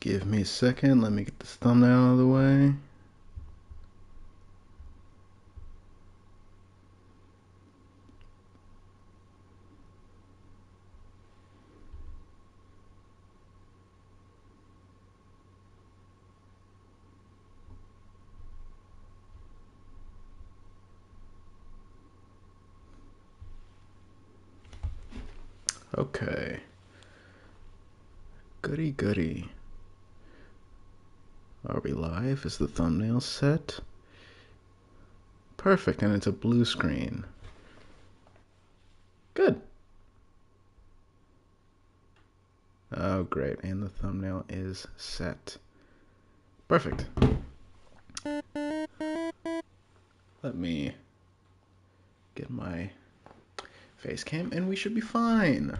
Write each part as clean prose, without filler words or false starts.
Give me a second. Let me get this thumbnail out of the way. Okay. Goody goody. Are we live? Is the thumbnail set? Perfect, and it's a blue screen. Good. Oh, great, and the thumbnail is set. Perfect. Let me get my face cam, and we should be fine.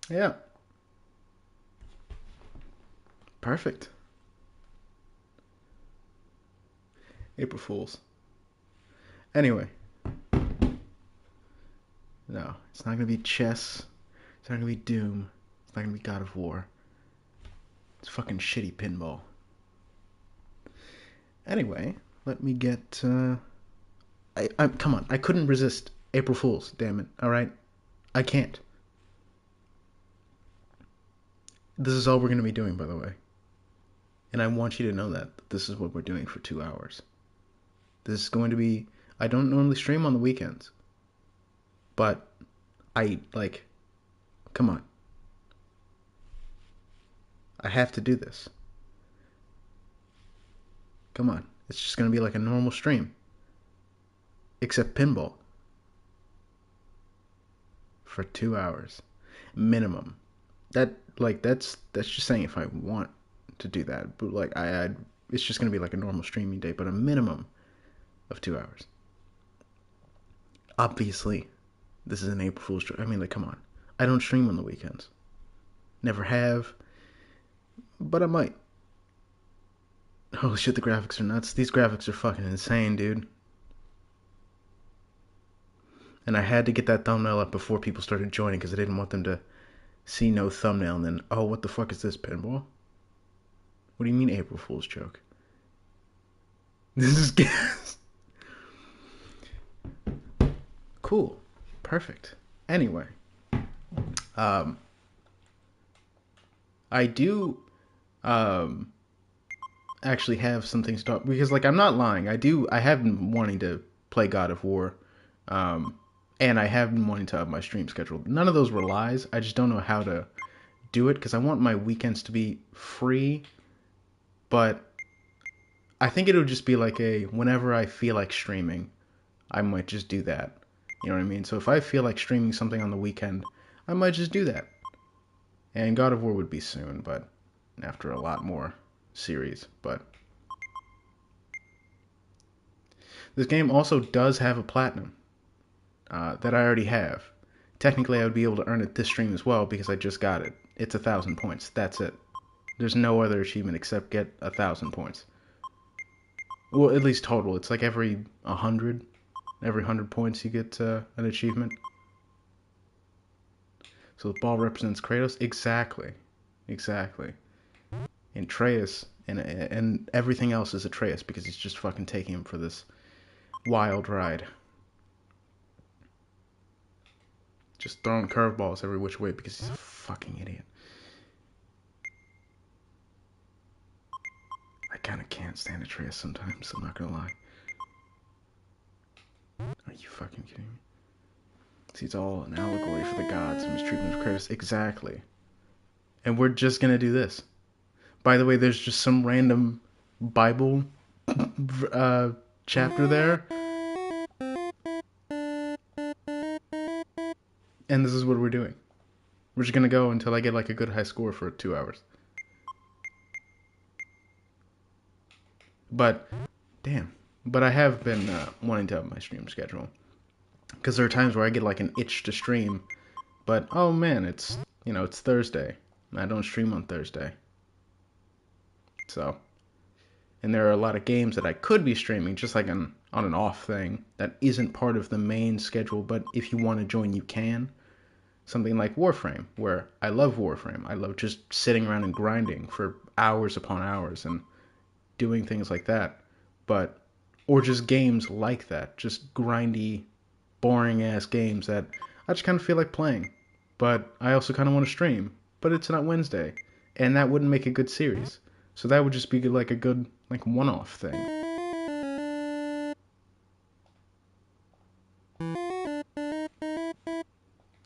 Yeah. Perfect. April Fools. Anyway. No, it's not gonna be chess. It's not gonna be Doom. It's not gonna be God of War. It's fucking shitty pinball. Anyway, let me get. Come on. I couldn't resist April Fools. Damn it. All right, I can't. This is all we're gonna be doing, by the way. And I want you to know that this is what we're doing for 2 hours. This is going to be. I don't normally stream on the weekends, but come on. I have to do this. Come on. It's just going to be like a normal stream. Except pinball. For 2 hours. Minimum. That's just saying if I want to do that. But it's just going to be like a normal streaming day, but a minimum of 2 hours. Obviously, this is an April Fool's joke. I mean, come on. I don't stream on the weekends. Never have. But I might. Holy shit, the graphics are nuts. These graphics are fucking insane, dude. And I had to get that thumbnail up before people started joining because I didn't want them to see no thumbnail and then, oh, what the fuck is this, pinball? What do you mean April Fool's joke? This is gas. Cool. Perfect. Anyway. I do actually have some things to talk because I'm not lying. I have been wanting to play God of War. And I have been wanting to have my stream scheduled. None of those were lies. I just don't know how to do it because I want my weekends to be free. But I think it'll just be like whenever I feel like streaming, I might just do that. You know what I mean? So if I feel like streaming something on the weekend, I might just do that. And God of War would be soon, but after a lot more series. But this game also does have a platinum that I already have. Technically, I would be able to earn it this stream as well because I just got it. It's 1,000 points. That's it. There's no other achievement except get 1,000 points. Well, at least total. It's like every 100 points you get an achievement. So the ball represents Kratos? Exactly. And Atreus, and everything else is Atreus because he's just fucking taking him for this wild ride. Just throwing curveballs every which way because he's a fucking idiot. I kind of can't stand Atreus sometimes, I'm not gonna lie. Are you fucking kidding me? See, it's all an allegory for the gods and mistreatment of Kratos. Exactly. And we're just gonna do this. By the way, there's just some random Bible chapter there. And this is what we're doing. We're just gonna go until I get like a good high score for 2 hours. But, damn. But I have been wanting to have my stream schedule. Because there are times where I get like an itch to stream. But, oh man, it's Thursday. I don't stream on Thursday. So, and there are a lot of games that I could be streaming just like on an off thing that isn't part of the main schedule. But if you want to join, you can. something like Warframe, where I love Warframe. I love just sitting around and grinding for hours upon hours and doing things like that. But or just games like that, just grindy, boring ass games that I just kind of feel like playing. But I also kind of want to stream, but it's not Wednesday, and that wouldn't make a good series. So that would just be like a good like one-off thing.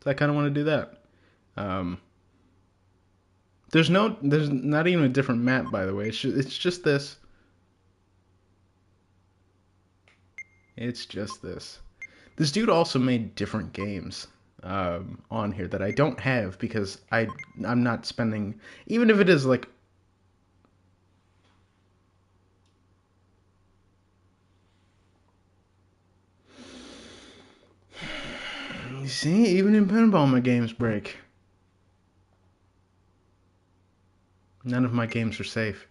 So I kind of want to do that. Um, there's not even a different map, by the way. It's just this. It's just this. This dude also made different games on here that I don't have because I'm not spending, even if it is like, you see, even in pinball my games break. None of my games are safe.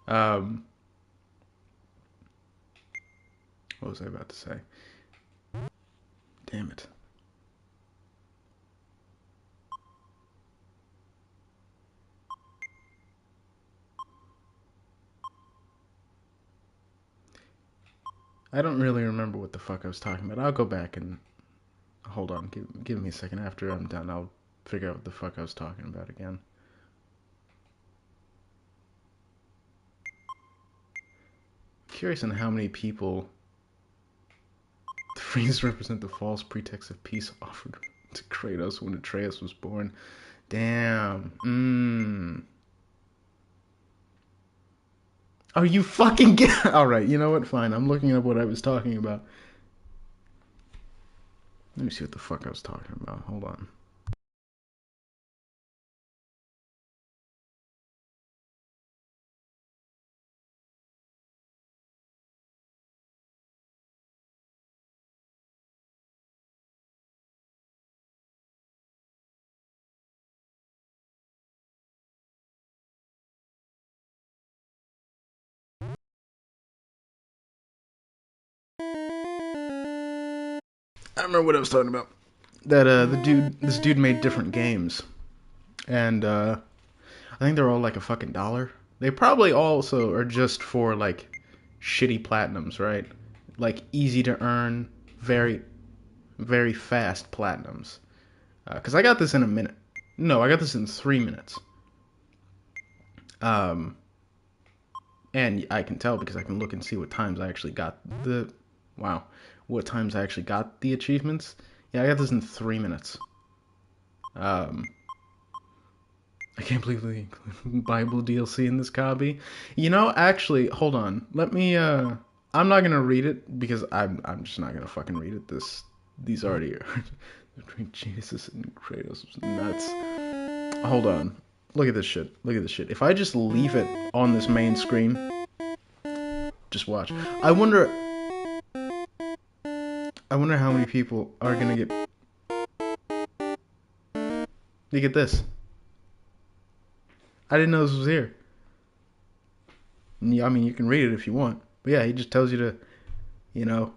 Um, what was I about to say? Damn it. I don't really remember what the fuck I was talking about. I'll go back and hold on. Give me a second. After I'm done, I'll figure out what the fuck I was talking about again. Curious on how many people the freeze represent the false pretext of peace offered to Kratos when Atreus was born. Damn. Oh, you fucking get. Alright, you know what? Fine. I'm looking up what I was talking about. Let me see what the fuck I was talking about. Hold on. I remember what I was talking about. That this dude made different games, and I think they're all like a fucking dollar. They probably also are just for like shitty platinums, right? Like easy to earn, very fast platinums. Because I got this in a minute. No, I got this in 3 minutes. Um, and I can tell because I can look and see what times I actually got the. Wow, what times I actually got the achievements. Yeah, I got this in 3 minutes. Um, I can't believe they include Bible DLC in this copy. You know, actually, hold on. Let me. I'm not gonna read it because I'm just not gonna fucking read it. These already are between Jesus and Kratos was nuts. Hold on. Look at this shit. Look at this shit. If I just leave it on this main screen, just watch. I wonder. I wonder how many people are gonna get. Look at this. I didn't know this was here. Yeah, I mean, you can read it if you want. But yeah, he just tells you to, you know,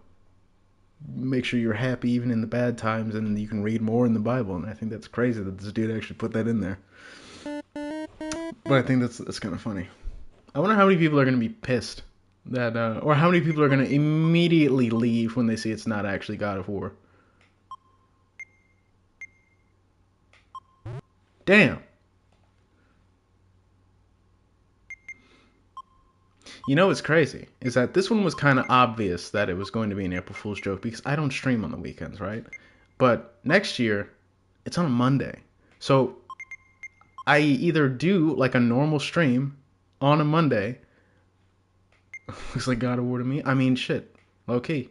make sure you're happy even in the bad times, and you can read more in the Bible. And I think that's crazy that this dude actually put that in there. But I think that's kind of funny. I wonder how many people are going to be pissed that, or how many people are going to immediately leave when they see it's not actually God of War. Damn. You know what's crazy is that this one was kind of obvious that it was going to be an April Fool's joke because I don't stream on the weekends, right? But next year, it's on a Monday. So I either do like a normal stream on a Monday. Looks like God of War to me. I mean, shit, low key.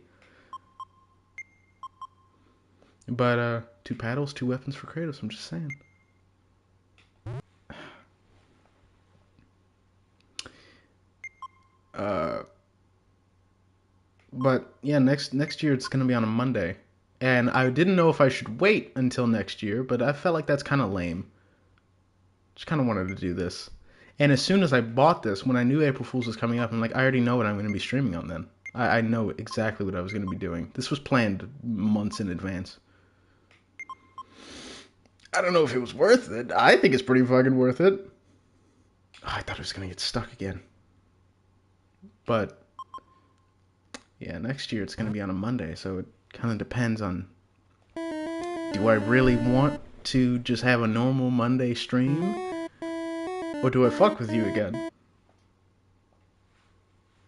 But two paddles, two weapons for Kratos. I'm just saying. Uh, but yeah, next year it's gonna be on a Monday, and I didn't know if I should wait until next year, but I felt like that's kind of lame. Just kind of wanted to do this. And as soon as I bought this, when I knew April Fool's was coming up, I'm like, I already know what I'm going to be streaming on then. I know exactly what I was going to be doing. This was planned months in advance. I don't know if it was worth it. I think it's pretty fucking worth it. Oh, I thought it was gonna get stuck again. But yeah, next year it's gonna be on a Monday, so it kind of depends on, do I really want to just have a normal Monday stream, or do I fuck with you again?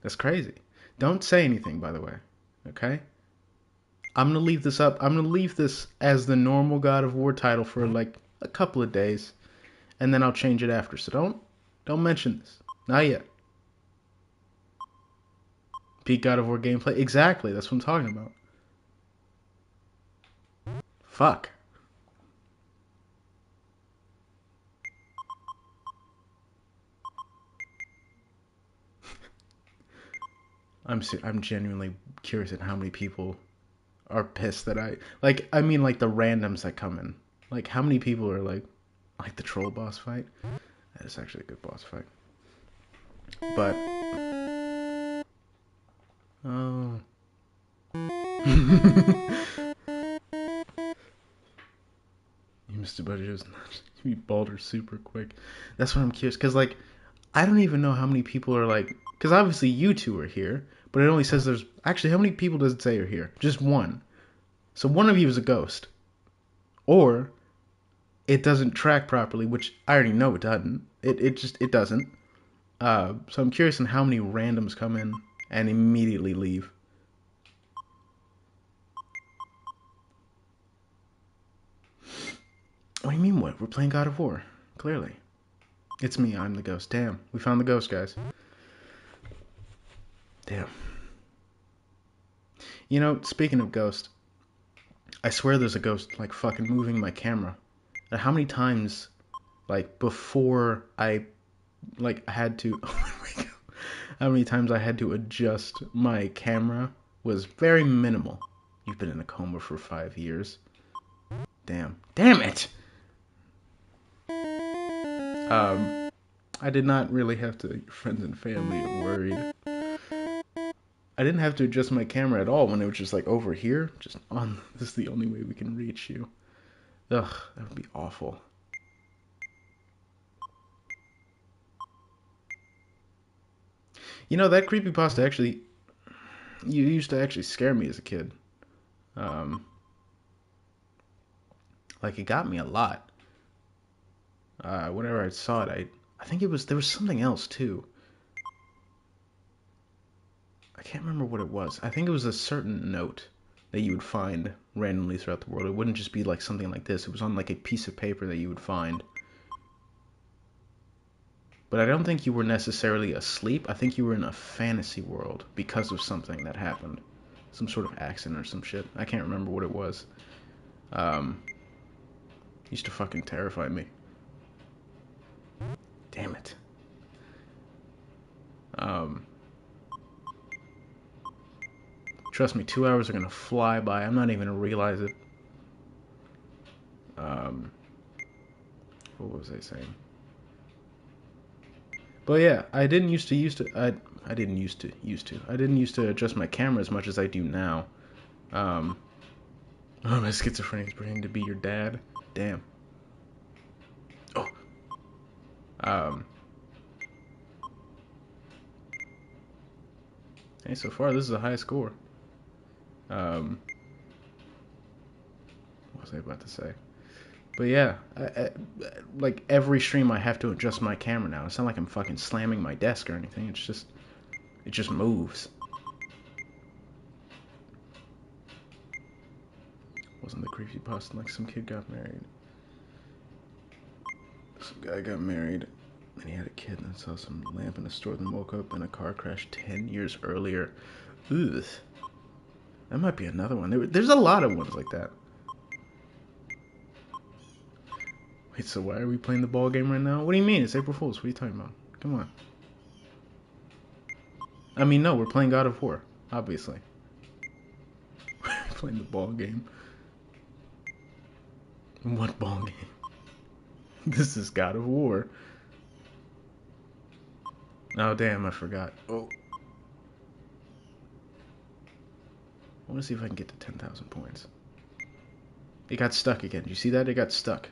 That's crazy. Don't say anything, by the way. Okay? I'm gonna leave this up. I'm gonna leave this as the normal God of War title for like a couple of days, and then I'll change it after. So don't mention this. Not yet. Peak God of War gameplay. Exactly. That's what I'm talking about. Fuck. I'm genuinely curious at how many people are pissed that I mean like the randoms that come in. Like how many people are like the troll boss fight? That is actually a good boss fight. But oh. You missed a budget. You Balder super quick. That's what I'm curious, because like I don't even know how many people are like, because obviously you two are here, but it only says there's actually, how many people does it say are here? Just one. So one of you is a ghost, or it doesn't track properly, which I already know it doesn't. It doesn't. So I'm curious on how many randoms come in and immediately leave. What do you mean what? We're playing God of War. Clearly. It's me, I'm the ghost. Damn, we found the ghost, guys. Damn. You know, speaking of ghost, I swear there's a ghost like fucking moving my camera. And how many times, like before I like had to, oh my God, how many times I had to adjust my camera was very minimal. You've been in a coma for 5 years. Damn it. I did not really have to. Your friends and family are worried. I didn't have to adjust my camera at all when it was just like over here, just on. This is the only way we can reach you. Ugh, that would be awful. You know, that creepypasta actually, you used to actually scare me as a kid. Um, like it got me a lot. Whenever I saw it, I think there was something else too. I can't remember what it was. I think it was a certain note that you would find randomly throughout the world. It wouldn't just be like something like this. It was on like a piece of paper that you would find. But I don't think you were necessarily asleep. I think you were in a fantasy world because of something that happened. Some sort of accident or some shit. I can't remember what it was. Used to fucking terrify me. Damn it. Trust me, 2 hours are gonna fly by. I'm not even gonna realize it. What was I saying? But yeah, I didn't used to I didn't used to adjust my camera as much as I do now. Oh, my schizophrenic is pretending to be your dad. Damn. Oh. Hey, so far this is a high score. What was I about to say? But yeah, like every stream I have to adjust my camera now. It's not like I'm fucking slamming my desk or anything. It just moves. Wasn't the creepypasta like some kid got married? Some guy got married and he had a kid and saw some lamp in a store, then woke up in a car crash 10 years earlier. Ugh. That might be another one. There's a lot of ones like that. Wait, so why are we playing the ball game right now? What do you mean? It's April Fool's. What are you talking about? Come on. I mean, no, we're playing God of War, obviously. We're playing the ball game. What ball game? This is God of War. Oh, damn, I forgot. Oh. I want to see if I can get to 10,000 points. It got stuck again. You see that? It got stuck.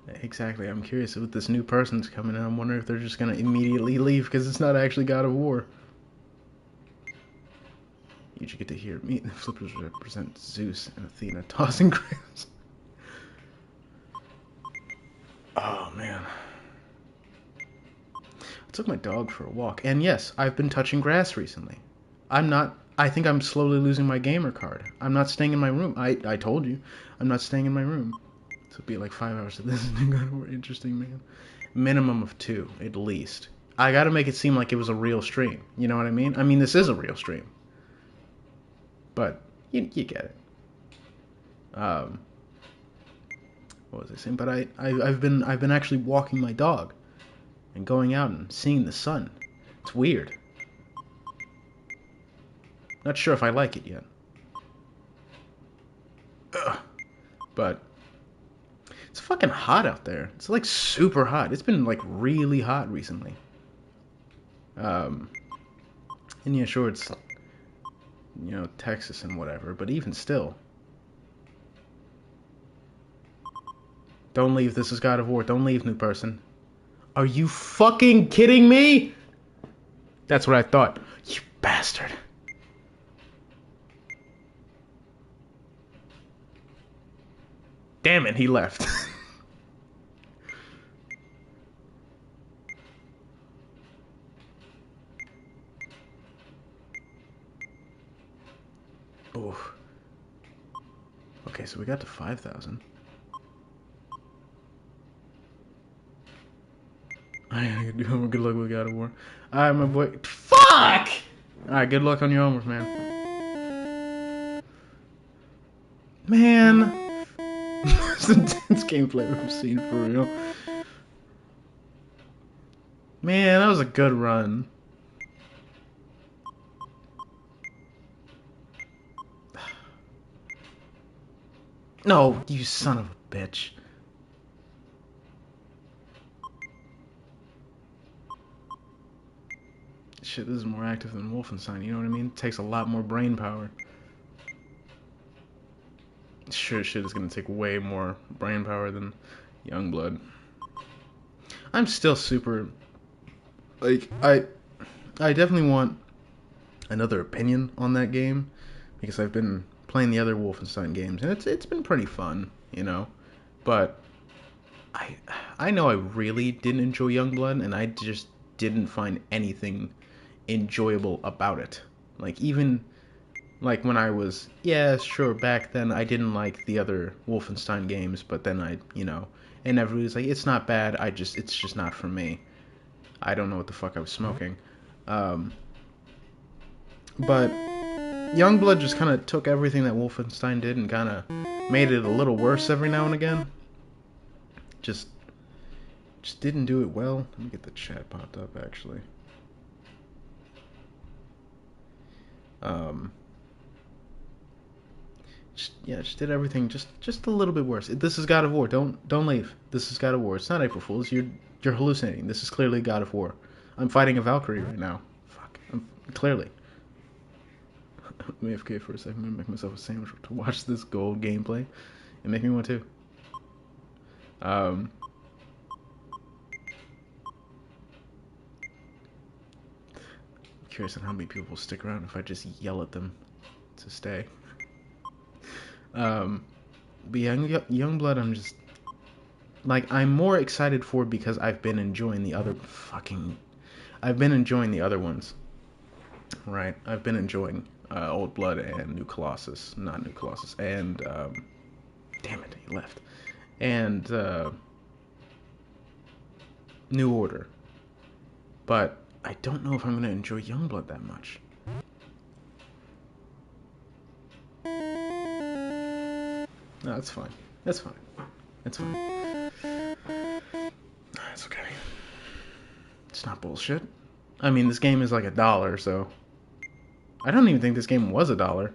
Exactly. I'm curious with this new person's coming in. I'm wondering if they're just gonna immediately leave because it's not actually God of War. You should get to hear me. The flippers represent Zeus and Athena tossing grass. Oh man. I took my dog for a walk, and yes, I've been touching grass recently. I'm not. I think I'm slowly losing my gamer card. I'm not staying in my room. I told you, I'm not staying in my room. So it'll be like 5 hours of this. Interesting, man. Minimum of 2, at least. I gotta make it seem like it was a real stream. You know what I mean? I mean, this is a real stream. But you get it. Um, what was I saying? But I've been actually walking my dog and going out and seeing the sun. It's weird. Not sure if I like it yet. Ugh. But it's fucking hot out there. It's like super hot. It's been like really hot recently. Um, and yeah, sure, it's Texas and whatever, but even still. Don't leave. This is God of War. Don't leave, new person. Are you fucking kidding me? That's what I thought. You bastard. Damn it, he left. Oof. Okay, so we got to 5,000. Good luck with God of War. Alright, my boy. Fuck! Alright, good luck on your homework, man. Man. It's the intense gameplay we've seen for real. Man, that was a good run. No, you son of a bitch. Shit, this is more active than Wolfenstein, you know what I mean? It takes a lot more brain power. Sure shit is gonna take way more brain power than Youngblood. I'm still super... Like, I definitely want another opinion on that game, because I've been playing the other Wolfenstein games, and it's been pretty fun, you know? But I know I really didn't enjoy Youngblood, and I just didn't find anything enjoyable about it. Like, even like when I was, yeah, sure, back then I didn't like the other Wolfenstein games, but then and everybody's like, it's not bad, it's just not for me. I don't know what the fuck I was smoking. But Youngblood just kind of took everything that Wolfenstein did and kind of made it a little worse every now and again. Just didn't do it well. Let me get the chat popped up, actually. Just did everything just a little bit worse. This is God of War. Don't leave. This is God of War. It's not April Fools. You're hallucinating. This is clearly God of War. I'm fighting a Valkyrie right now. Fuck. Clearly. I'm AFK for a second. I'm gonna make myself a sandwich to watch this gold gameplay and make me want to. I'm curious on how many people will stick around if I just yell at them to stay. But Youngblood, I'm just like, I'm more excited for because I've been enjoying the other ones. Right, I've been enjoying Old Blood and New Colossus, not New Colossus, and damn it, he left, and New Order. But I don't know if I'm gonna enjoy Youngblood that much. No, that's fine. That's fine. That's fine. That's okay. It's not bullshit. I mean, this game is like $1, so I don't even think this game was $1.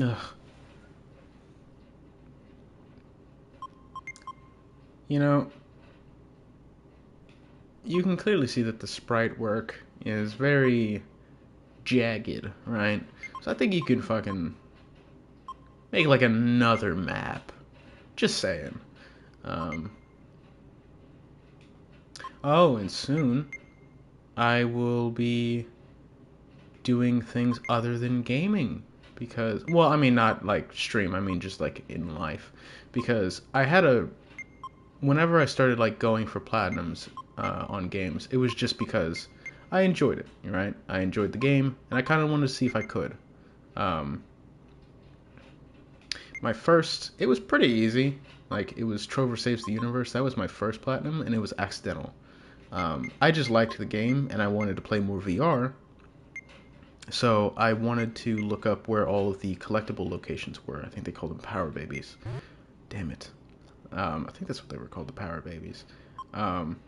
Ugh. You know, you can clearly see that the sprite work is very jagged, right? So I think you could fucking make like another map. Just saying. Um, oh, and soon I will be doing things other than gaming because, well, I mean not like stream, I mean just like in life, because I had a whenever I started like going for platinums on games, it was just because I enjoyed it, right? I enjoyed the game and I kind of wanted to see if I could. Um, my first, it was pretty easy. Like it was Trover Saves the Universe. That was my first platinum, and it was accidental. I just liked the game, and I wanted to play more VR. So I wanted to look up where all of the collectible locations were. I think they called them Power Babies. Damn it. I think that's what they were called, the Power Babies. Um,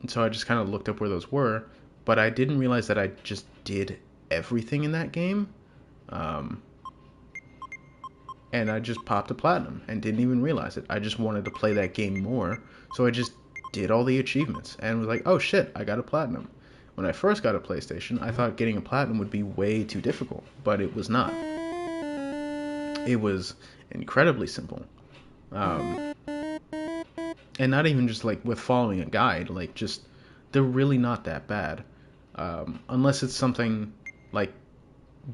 and so I just kind of looked up where those were, but I didn't realize that I just did everything in that game. Um, and I just popped a platinum and didn't even realize it. I just wanted to play that game more, so I just did all the achievements and was like, oh shit, I got a platinum. When I first got a PlayStation, I thought getting a platinum would be way too difficult, but it was not. It was incredibly simple. Um, and not even just like with following a guide, like just they're really not that bad. Unless it's something like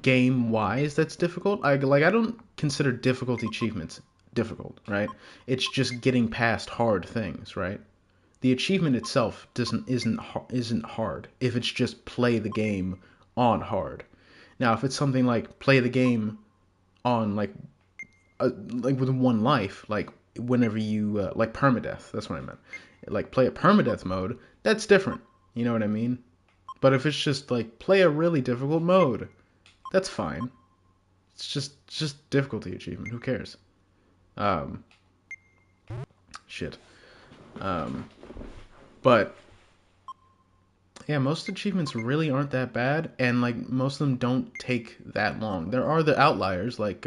game wise that's difficult. I don't consider difficult achievements difficult, right? It's just getting past hard things, right? The achievement itself isn't hard if it's just play the game on hard. Now, if it's something like play the game on like with one life, like whenever you like permadeath, that's what I meant. Like play a permadeath mode, that's different. You know what I mean? But if it's just like play a really difficult mode, that's fine. It's just difficulty achievement. Who cares? Um, shit. Um, but yeah, most achievements really aren't that bad, and like most of them don't take that long. There are the outliers, like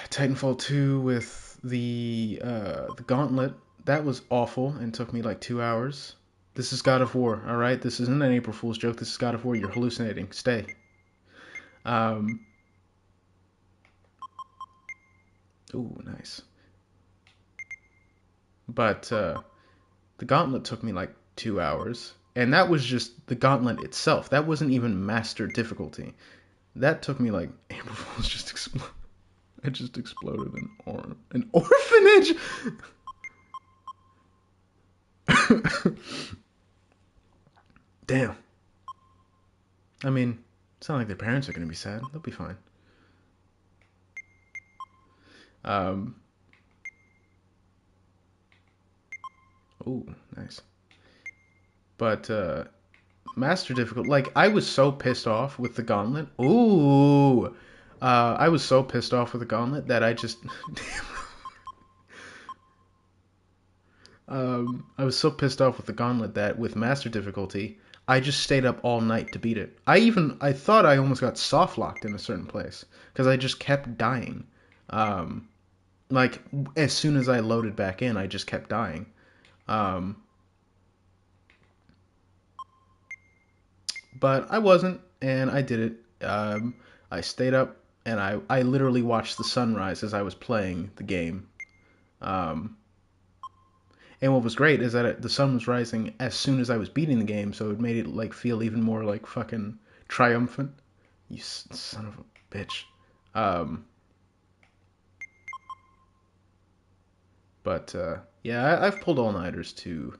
Titanfall 2 with the Gauntlet. That was awful and took me like 2 hours. This is God of War, all right. This isn't an April Fool's joke. This is God of War. You're hallucinating. Stay. Um, ooh, nice. But the Gauntlet took me like 2 hours, and that was just the Gauntlet itself. That wasn't even master difficulty. That took me like April Fool's just exploded. I just exploded an orphanage. Damn. I mean, it's not like their parents are gonna be sad. They'll be fine. Um. Ooh, nice. But master difficult. Like I was so pissed off with the gauntlet. Ooh. I was so pissed off with the gauntlet that I just. I was so pissed off with the gauntlet that with master difficulty, I just stayed up all night to beat it. I thought I almost got soft locked in a certain place because I just kept dying. Um, like as soon as I loaded back in, I just kept dying. Um, but I wasn't, and I did it. I stayed up, and I literally watched the sunrise as I was playing the game. Um, and what was great is that the sun was rising as soon as I was beating the game, so it made it like feel even more like fucking triumphant. You son of a bitch. Um, but yeah, I've pulled all nighters to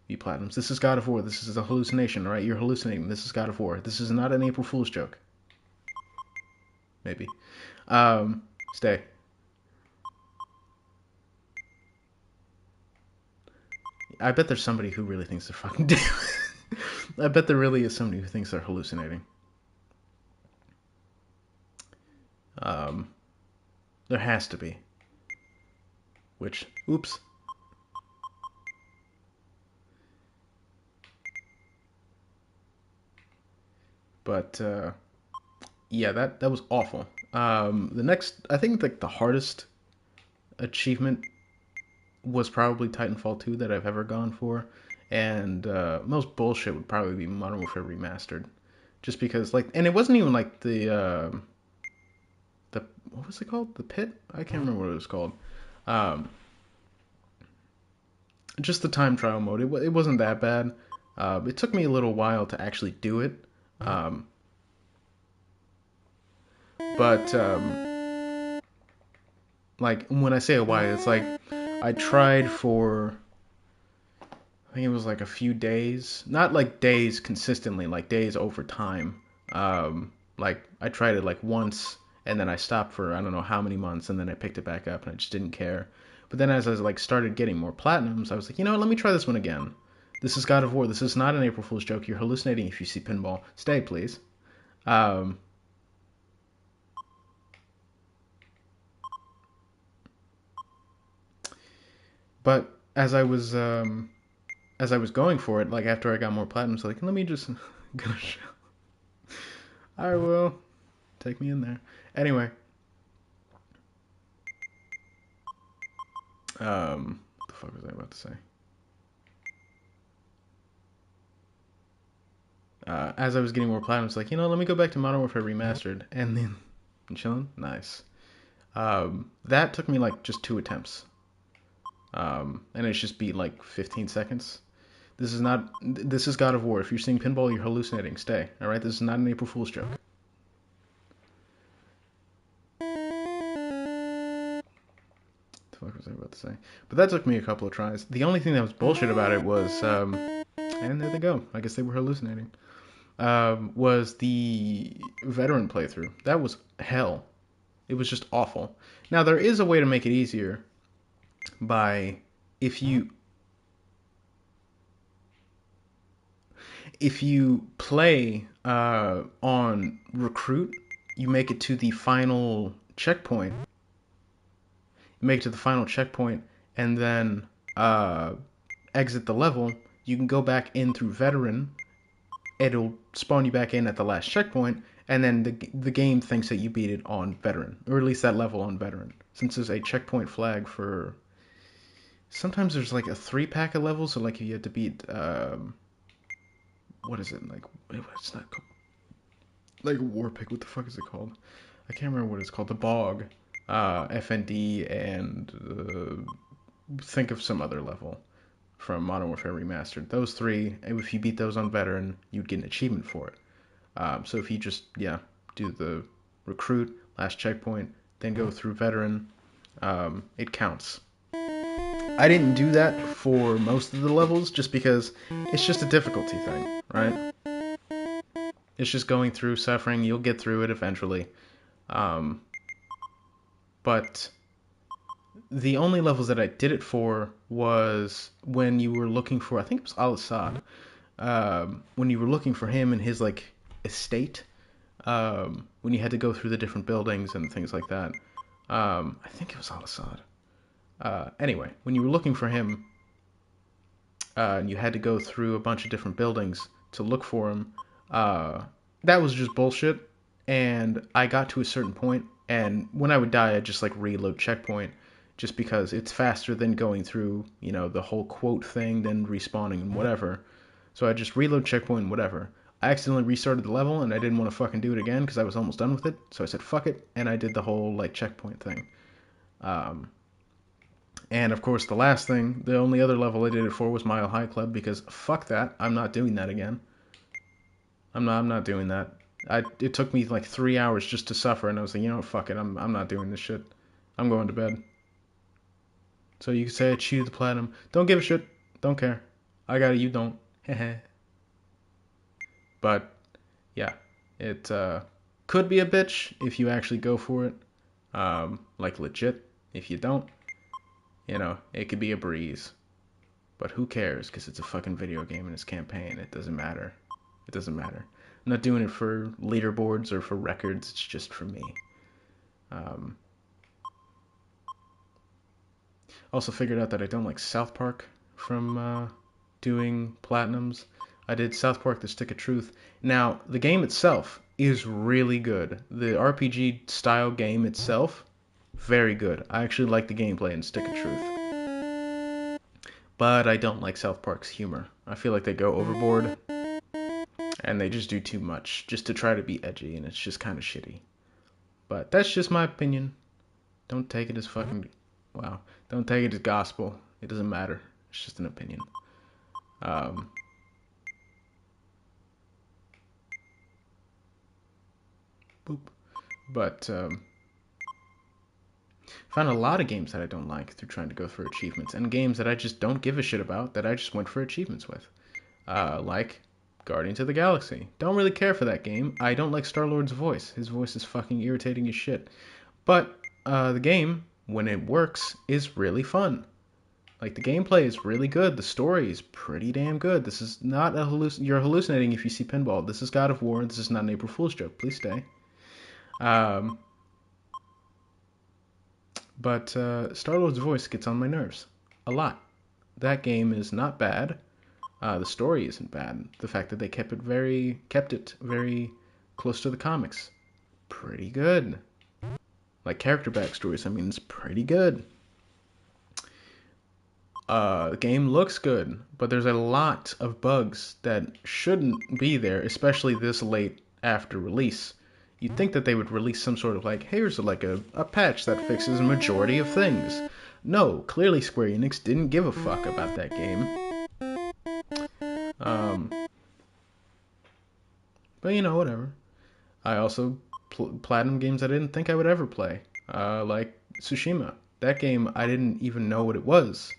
be platinums. This is God of War. This is a hallucination, all right? You're hallucinating. This is God of War. This is not an April Fool's joke. Maybe. Stay. I bet there's somebody who really thinks they're fucking dead. I bet there really is somebody who thinks they're hallucinating. Um, there has to be. Which, oops. But yeah, that was awful. The next, I think like the hardest achievement was probably Titanfall 2 that I've ever gone for, And most bullshit would probably be Modern Warfare Remastered, just because like, and it wasn't even like the what was it called? The Pit? I can't remember what it was called. Um, just the time trial mode. It wasn't that bad. It took me a little while to actually do it. Um, but like when I say a while, it's like I tried for I think it was like a few days, not like days consistently, like days over time. Like I tried it like once and then I stopped for I don't know how many months and then I picked it back up and I just didn't care. But then as I like started getting more platinums, I was like, you know what, let me try this one again. This is God of War. This is not an April Fool's joke. You're hallucinating if you see pinball. Stay, please. Um, but as I was going for it, like after I got more platinums, like let me just go. I will take me in there. Anyway, what the fuck was I about to say? As I was getting more platinum, it's like, you know, let me go back to Modern Warfare Remastered, and then I'm chilling. Nice. That took me like just 2 attempts, and it's just beat like 15 seconds. This is not. This is God of War. If you're seeing pinball, you're hallucinating. Stay. All right. This is not an April Fool's joke. What the fuck was I about to say? But that took me a couple of tries. The only thing that was bullshit about it was, and there they go. I guess they were hallucinating. Was the veteran playthrough. That was hell. It was just awful. Now there is a way to make it easier by if you play on recruit, you make it to the final checkpoint. You make it to the final checkpoint and then exit the level. You can go back in through veteran. It'll spawn you back in at the last checkpoint, and then the game thinks that you beat it on veteran, or at least that level on veteran. Since there's a checkpoint flag for, sometimes there's like a 3-pack of levels, so like you have to beat what is it like? It's not called like war pick. What the fuck is it called? I can't remember what it's called. The bog, FND, and think of some other level from Modern Warfare Remastered. Those three, if you beat those on veteran, you'd get an achievement for it. So if you just do the recruit last checkpoint, then go through veteran, it counts. I didn't do that for most of the levels just because it's just a difficulty thing, right? It's just going through suffering. You'll get through it eventually. Um, but the only levels that I did it for was when you were looking for, I think it was Al-Assad, when you were looking for him and his like estate, when you had to go through the different buildings and things like that. I think it was Al-Assad. Anyway, when you were looking for him, and you had to go through a bunch of different buildings to look for him, that was just bullshit. And I got to a certain point, and when I would die, I'd just like reload checkpoint, just because it's faster than going through, the whole quote thing, then respawning and whatever. So I just reload checkpoint and whatever. I accidentally restarted the level, and I didn't want to fucking do it again because I was almost done with it. So I said fuck it, and I did the whole like checkpoint thing. And of course, the last thing, the only other level I did it for was Mile High Club because fuck that, I'm not doing that again. I'm not doing that. It took me like 3 hours just to suffer, and I was like, fuck it, I'm not doing this shit. I'm going to bed. So you can say I cheated the platinum. Don't give a shit. Don't care. I got it. You don't. But yeah, it could be a bitch if you actually go for it. Like legit. If you don't, it could be a breeze. But who cares? Because it's a fucking video game and it's campaign. It doesn't matter. It doesn't matter. I'm not doing it for leaderboards or for records. It's just for me. Also figured out that I don't like South Park from doing platinums. I did South Park: The Stick of Truth. Now, the game itself is really good. The RPG style game itself, very good. I actually like the gameplay in Stick of Truth. but I don't like South Park's humor. I feel like they go overboard and they just do too much just to try to be edgy, and it's just kind of shitty. But that's just my opinion. Don't take it as fucking wow. Don't take it as gospel. It doesn't matter. It's just an opinion. Um, boop. But found a lot of games that I don't like through trying to go for achievements, and games that I just don't give a shit about that I just went for achievements with. Like Guardians of the Galaxy. Don't really care for that game. I don't like Star-Lord's voice. His voice is fucking irritating as shit. But the game, when it works, is really fun. Like, the gameplay is really good. The story is pretty damn good. This is not a you're hallucinating if you see pinball. This is God of War. This is not an April Fool's joke. Please stay. But Star-Lord's voice gets on my nerves a lot. That game is not bad. The story isn't bad. The fact that they kept it very close to the comics, pretty good. Like character backstories, I mean, it's pretty good. The game looks good, but there's a lot of bugs that shouldn't be there, especially this late after release. You'd think that they would release some sort of like, here's like a patch that fixes a majority of things. No, clearly Square Enix didn't give a fuck about that game. But you know, whatever. I also platinum games I didn't think I would ever play, like Tsushima. That game I didn't even know what it was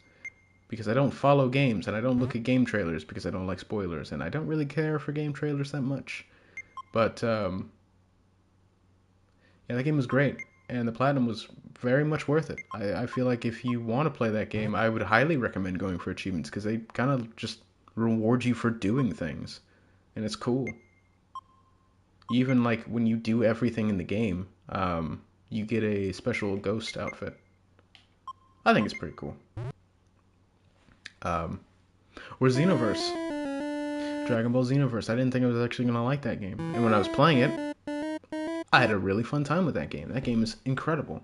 because I don't follow games and I don't look at game trailers because I don't like spoilers and I don't really care for game trailers that much. But yeah, that game was great and the platinum was very much worth it. I feel like if you want to play that game, I would highly recommend going for achievements because they kind of just reward you for doing things and it's cool. Even like when you do everything in the game, you get a special ghost outfit. I think it's pretty cool. Or Xenoverse. Dragon Ball Xenoverse. I didn't think I was actually going to like that game. And when I was playing it, I had a really fun time with that game. That game is incredible.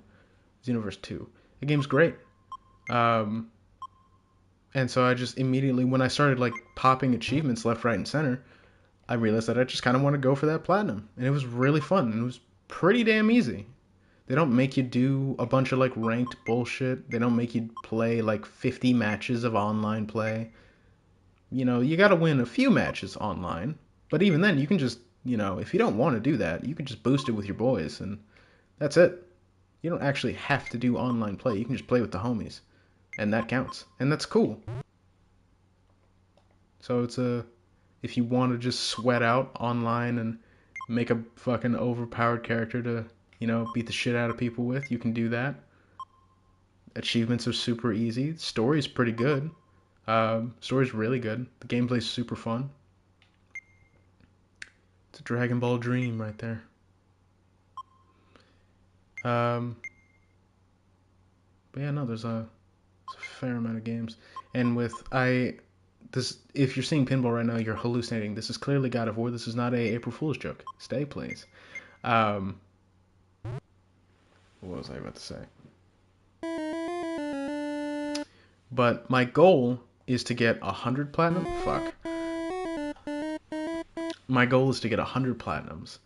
Xenoverse 2. The game's great. And so I just immediately, when I started like popping achievements left, right, and center, I realized that I just kind of want to go for that platinum. And it was really fun. And it was pretty damn easy. They don't make you do a bunch of like ranked bullshit. They don't make you play like 50 matches of online play. You know, you got to win a few matches online. But even then, you can just, you know, if you don't want to do that, you can just boost it with your boys. And that's it. You don't actually have to do online play. You can just play with the homies. And that counts. And that's cool. So it's if you want to just sweat out online and make a fucking overpowered character to, you know, beat the shit out of people with, you can do that. Achievements are super easy. Story's pretty good. Story's really good. The gameplay's super fun. It's a Dragon Ball dream right there. But yeah, no, there's a fair amount of games. And if you're seeing pinball right now, you're hallucinating. This is clearly God of War. This is not a April Fool's joke. Stay, please. What was I about to say? But my goal is to get 100 platinum. Fuck. My goal is to get 100 platinums.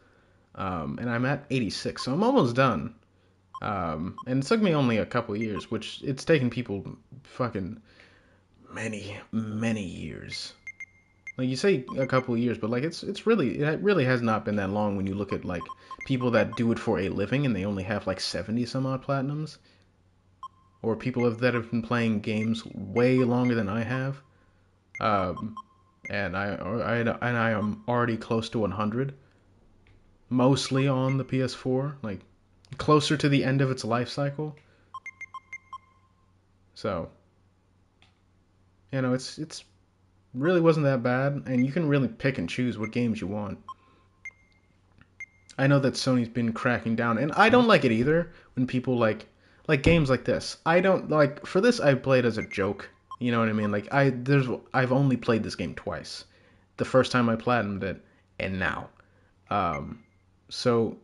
And I'm at 86, so I'm almost done. And it took me only a couple years, which it's taken people fucking many years. Like you say a couple of years, but like it really has not been that long when you look at like people that do it for a living and they only have like 70 some odd platinums, or people that have been playing games way longer than I have. And I am already close to 100, mostly on the PS4, like closer to the end of its life cycle. So, you know, it's really wasn't that bad, and you can really pick and choose what games you want. I know that Sony's been cracking down, and I don't like it either when people like games like this. I don't like, for this I played as a joke. You know what I mean? Like I've only played this game twice. The first time I platinumed it, and now. So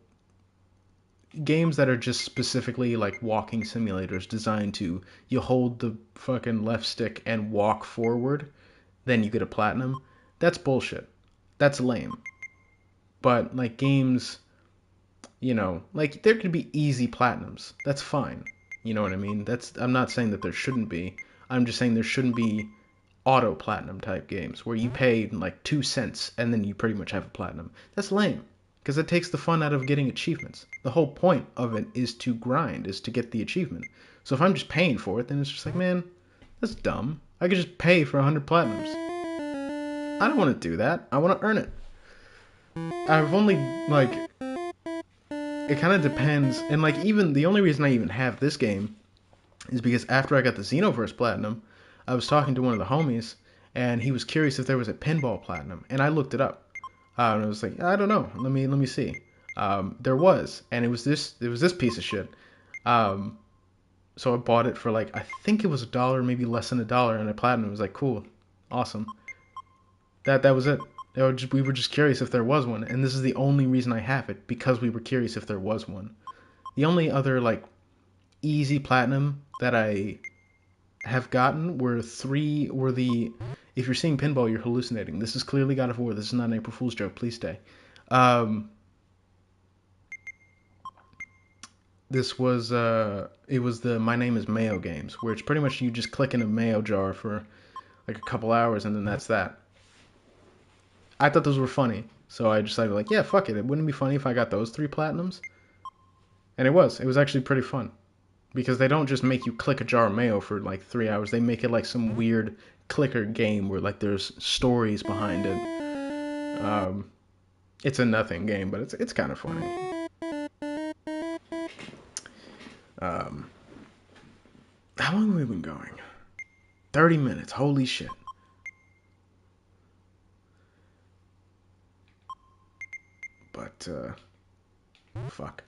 games that are just specifically like walking simulators designed to you hold the fucking left stick and walk forward, then you get a platinum. That's bullshit. That's lame. But like games, like there could be easy platinums. That's fine. You know what I mean? I'm not saying that there shouldn't be. I'm just saying there shouldn't be auto platinum type games where you pay like 2 cents and then you pretty much have a platinum. That's lame because it takes the fun out of getting achievements. The whole point of it is to grind, is to get the achievement. So if I'm just paying for it, then it's just like, man, that's dumb. I could just pay for 100 platinums. I don't want to do that. I want to earn it. I've only like it kind of depends, and like even the only reason I even have this game is because after I got the Xenoverse Platinum, I was talking to one of the homies, and he was curious if there was a Pinball Platinum, and I looked it up, and I was like, I don't know, let me see. There was, and it was this piece of shit. So I bought it for like I think it was $1, maybe less than $1, and I platinum. It was like cool, awesome. That was it. We were just curious if there was one, and this is the only reason I have it, because we were curious if there was one. The only other like easy platinum that I have gotten were the if you're seeing pinball, you're hallucinating. This is clearly God of War. This is not an April Fool's joke. Please stay. This was it was the My Name is Mayo games, where it's pretty much you just click in a mayo jar for like a couple hours, and then that's that. I thought those were funny, so I decided like, yeah, fuck it. It wouldn't be funny if I got those 3 platinums, and it was. It was actually pretty fun because they don't just make you click a jar of mayo for like 3 hours. They make it like some weird clicker game where like there's stories behind it. It's a nothing game, but it's kind of funny. Um, how long have we been going? 30 minutes. Holy shit. But fuck.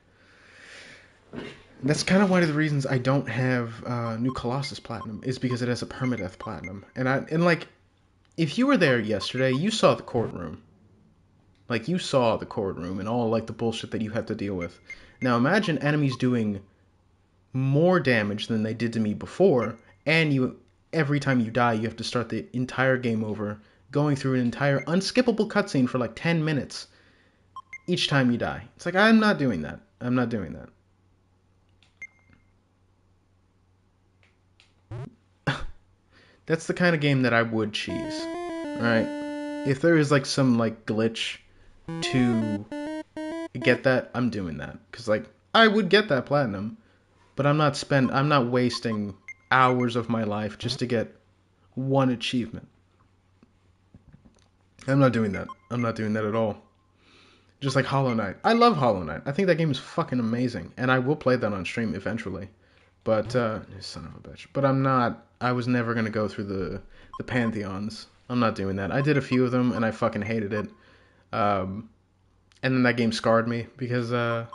That's kind of one of the reasons I don't have New Colossus Platinum, is because it has a permadeath platinum. And like, if you were there yesterday, you saw the courtroom. Like, you saw the courtroom and all like the bullshit that you have to deal with. Now imagine enemies doing more damage than they did to me before, and every time you die, you have to start the entire game over, going through an entire unskippable cutscene for like 10 minutes each time you die. It's like, I'm not doing that. I'm not doing that. That's the kind of game that I would cheese. Alright? If there is like some like glitch to get that, I'm doing that. Because like, I would get that platinum, but I'm not wasting hours of my life just to get one achievement. I'm not doing that. I'm not doing that at all. Just like Hollow Knight. I love Hollow Knight. I think that game is fucking amazing, and I will play that on stream eventually. But son of a bitch. But I was never gonna go through the pantheons. I'm not doing that. I did a few of them, and I fucking hated it. And then that game scarred me because the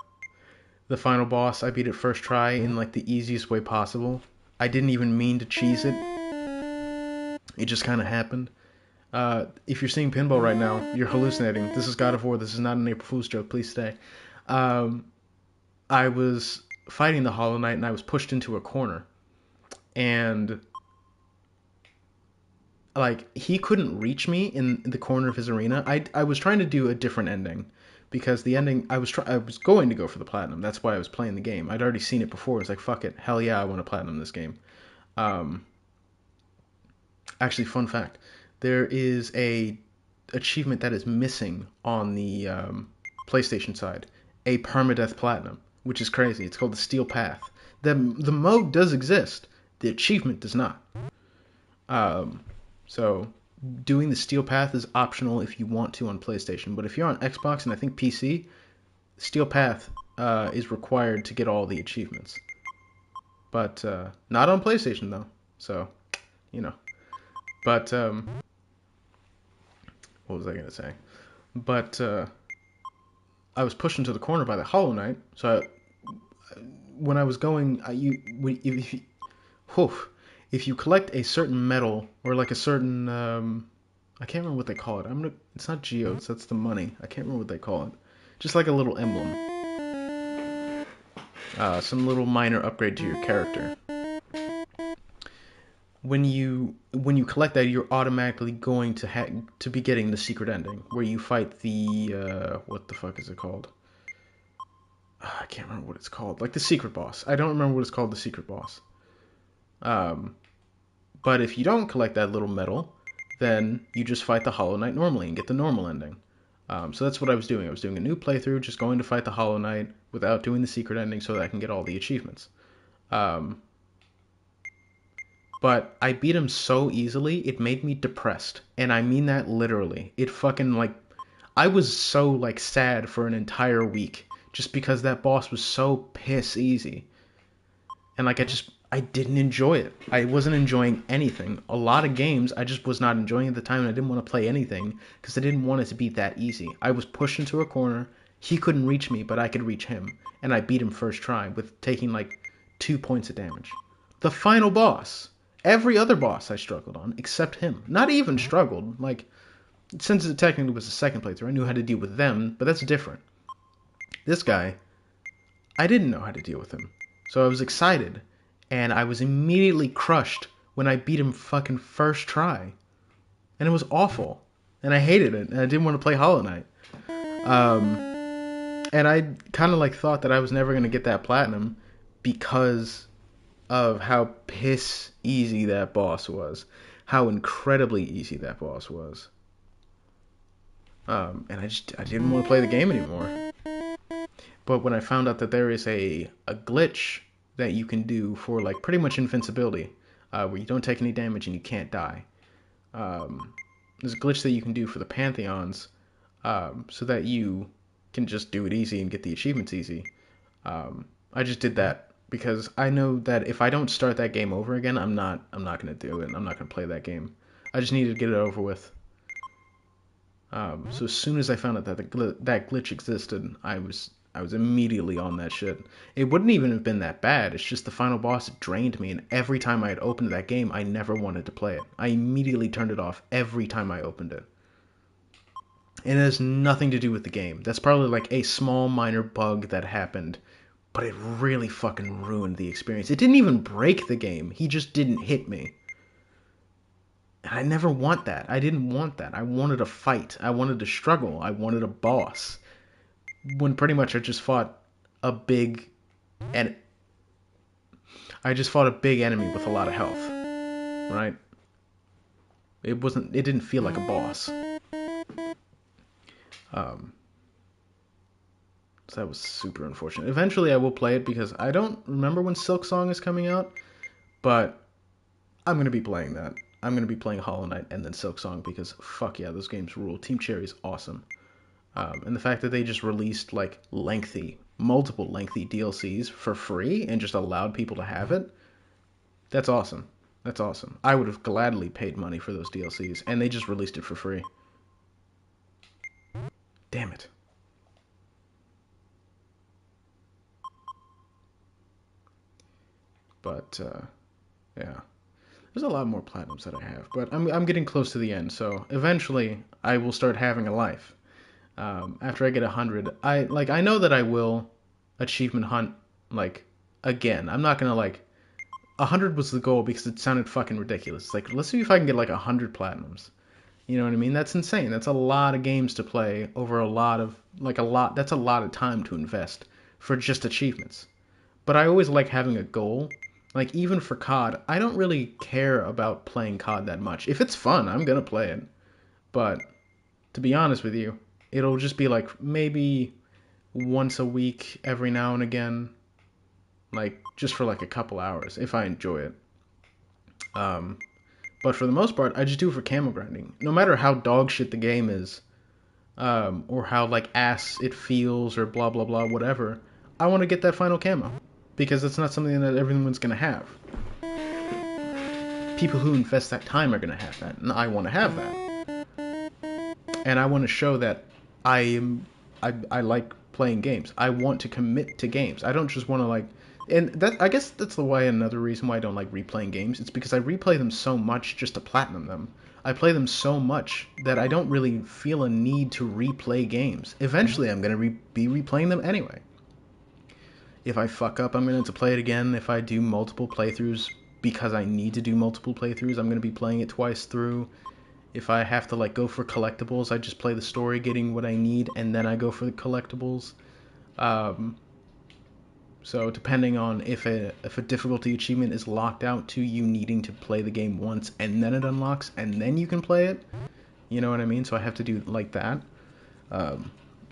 final boss, I beat it first try in like the easiest way possible. I didn't even mean to cheese it. It just kind of happened. If you're seeing pinball right now, you're hallucinating. This is God of War. This is not an April Fool's joke. Please stay. I was fighting the Hollow Knight, and I was pushed into a corner. And like, he couldn't reach me in the corner of his arena. I was trying to do a different ending, because the ending I was going to go for the platinum. That's why I was playing the game. I'd already seen it before. I was like, fuck it, hell yeah, I want to platinum this game. Actually, fun fact: there is a achievement that is missing on the PlayStation side, a permadeath platinum, which is crazy. It's called the Steel Path. The mode does exist. The achievement does not. So doing the Steel Path is optional if you want to on PlayStation, but if you're on Xbox and I think PC, Steel Path is required to get all the achievements. But not on PlayStation though. So, you know. But what was I gonna say? But I was pushed into the corner by the Hollow Knight. So when I was going, if you collect a certain metal or like a certain I can't remember what they call it. It's not geodes. That's the money. I can't remember what they call it. Just like a little emblem. some little minor upgrade to your character. When you collect that, you're automatically going to be getting the secret ending where you fight the what the fuck is it called? I can't remember what it's called. Like the secret boss. I don't remember what it's called. The secret boss. Um, but if you don't collect that little medal, then you just fight the Hollow Knight normally and get the normal ending. So that's what I was doing. I was doing a new playthrough, just going to fight the Hollow Knight without doing the secret ending so that I can get all the achievements. Um, but I beat him so easily, it made me depressed. And I mean that literally. It fucking, like, I was so, like, sad for an entire week just because that boss was so piss easy. And, like, I didn't enjoy it. I wasn't enjoying anything. A lot of games I just was not enjoying at the time, and I didn't want to play anything because I didn't want it to be that easy. I was pushed into a corner. He couldn't reach me, but I could reach him. And I beat him first try with taking, like, 2 points of damage. The final boss. Every other boss I struggled on, except him. Not even struggled. Like, since it technically was the second playthrough, I knew how to deal with them, but that's different. This guy, I didn't know how to deal with him. So I was excited, and I was immediately crushed when I beat him fucking first try. And it was awful. And I hated it, and I didn't want to play Hollow Knight. And I kind of like thought that I was never going to get that platinum because of how piss easy that boss was. How incredibly easy that boss was. And I didn't want to play the game anymore. But when I found out that there is a glitch that you can do for like pretty much invincibility, where you don't take any damage and you can't die. There's a glitch that you can do for the Pantheons, so that you can just do it easy and get the achievements easy. I just did that because I know that if I don't start that game over again, I'm not gonna do it. I'm not gonna play that game. I just needed to get it over with. So as soon as I found out that that glitch existed, I was immediately on that shit. It wouldn't even have been that bad. It's just the final boss drained me, and every time I had opened that game, I never wanted to play it. I immediately turned it off every time I opened it. And it has nothing to do with the game. That's probably like a small minor bug that happened, but it really fucking ruined the experience. It didn't even break the game. He just didn't hit me. And I never want that. I didn't want that. I wanted a fight. I wanted to struggle. I wanted a boss. When pretty much I just fought a big and I just fought a big enemy with a lot of health. Right? It didn't feel like a boss. So that was super unfortunate. Eventually I will play it because I don't remember when Silk Song is coming out, but I'm going to be playing that. I'm going to be playing Hollow Knight and then Silk Song because fuck yeah, those games rule. Team Cherry is awesome. And the fact that they just released like multiple lengthy DLCs for free and just allowed people to have it, that's awesome. That's awesome. I would have gladly paid money for those DLCs, and they just released it for free. Damn it. But, yeah. There's a lot more platinums that I have, but I'm getting close to the end, so eventually I will start having a life. After I get 100, I know that I will achievement hunt, like, again. I'm not gonna, like, 100 was the goal because it sounded fucking ridiculous. It's like, let's see if I can get, like, 100 platinums. You know what I mean? That's insane. That's a lot of games to play over that's a lot of time to invest for just achievements. But I always like having a goal. Like, even for COD, I don't really care about playing COD that much. If it's fun, I'm gonna play it. But, to be honest with you, it'll just be like maybe once a week every now and again, like just for like a couple hours if I enjoy it. But for the most part, I just do it for camo grinding. No matter how dog shit the game is, or how like ass it feels or blah blah blah whatever, I want to get that final camo because it's not something that everyone's gonna have. People who invest that time are gonna have that, and I want to have that. And I want to show that I like playing games. I want to commit to games. I don't just want to like, and that I guess that's another reason why I don't like replaying games. It's because I replay them so much just to platinum them. I play them so much that I don't really feel a need to replay games. Eventually, I'm gonna be replaying them anyway. If I fuck up, I'm going to play it again. If I do multiple playthroughs because I need to do multiple playthroughs, I'm going to be playing it twice through. If I have to like go for collectibles, I just play the story, getting what I need, and then I go for the collectibles. So depending on if a difficulty achievement is locked out to you needing to play the game once and then it unlocks and then you can play it, you know what I mean? So I have to do like that.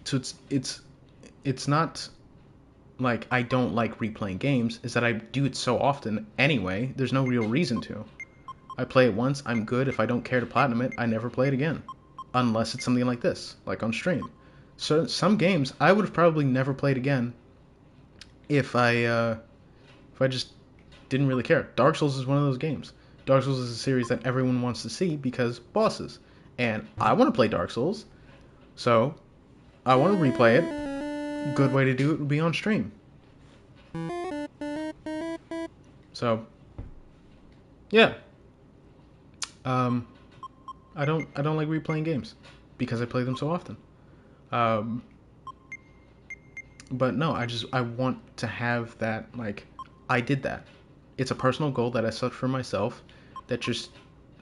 So it's not like I don't like replaying games. Is that I do it so often anyway. There's no real reason to. I play it once, I'm good. If I don't care to platinum it, I never play it again, unless it's something like this, like on stream. So some games I would have probably never played again if I just didn't really care. Dark Souls is one of those games. Dark Souls is a series that everyone wants to see because bosses. And I want to play Dark Souls, so I want to replay it. Good way to do it would be on stream. So, yeah. I don't like replaying games because I play them so often. But no, I want to have that, like, I did that. It's a personal goal that I set for myself that just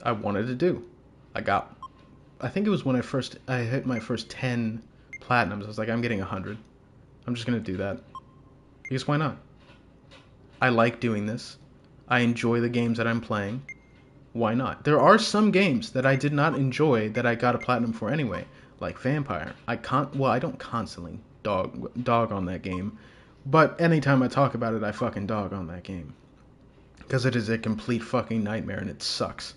I wanted to do. I think it was when I hit my first 10 platinums. I was like, I'm getting 100. I'm just gonna do that. Because why not? I like doing this. I enjoy the games that I'm playing. Why not? There are some games that I did not enjoy that I got a platinum for anyway, like Vampire. I don't constantly dog on that game, but anytime I talk about it, I fucking dog on that game. Because it is a complete fucking nightmare and it sucks.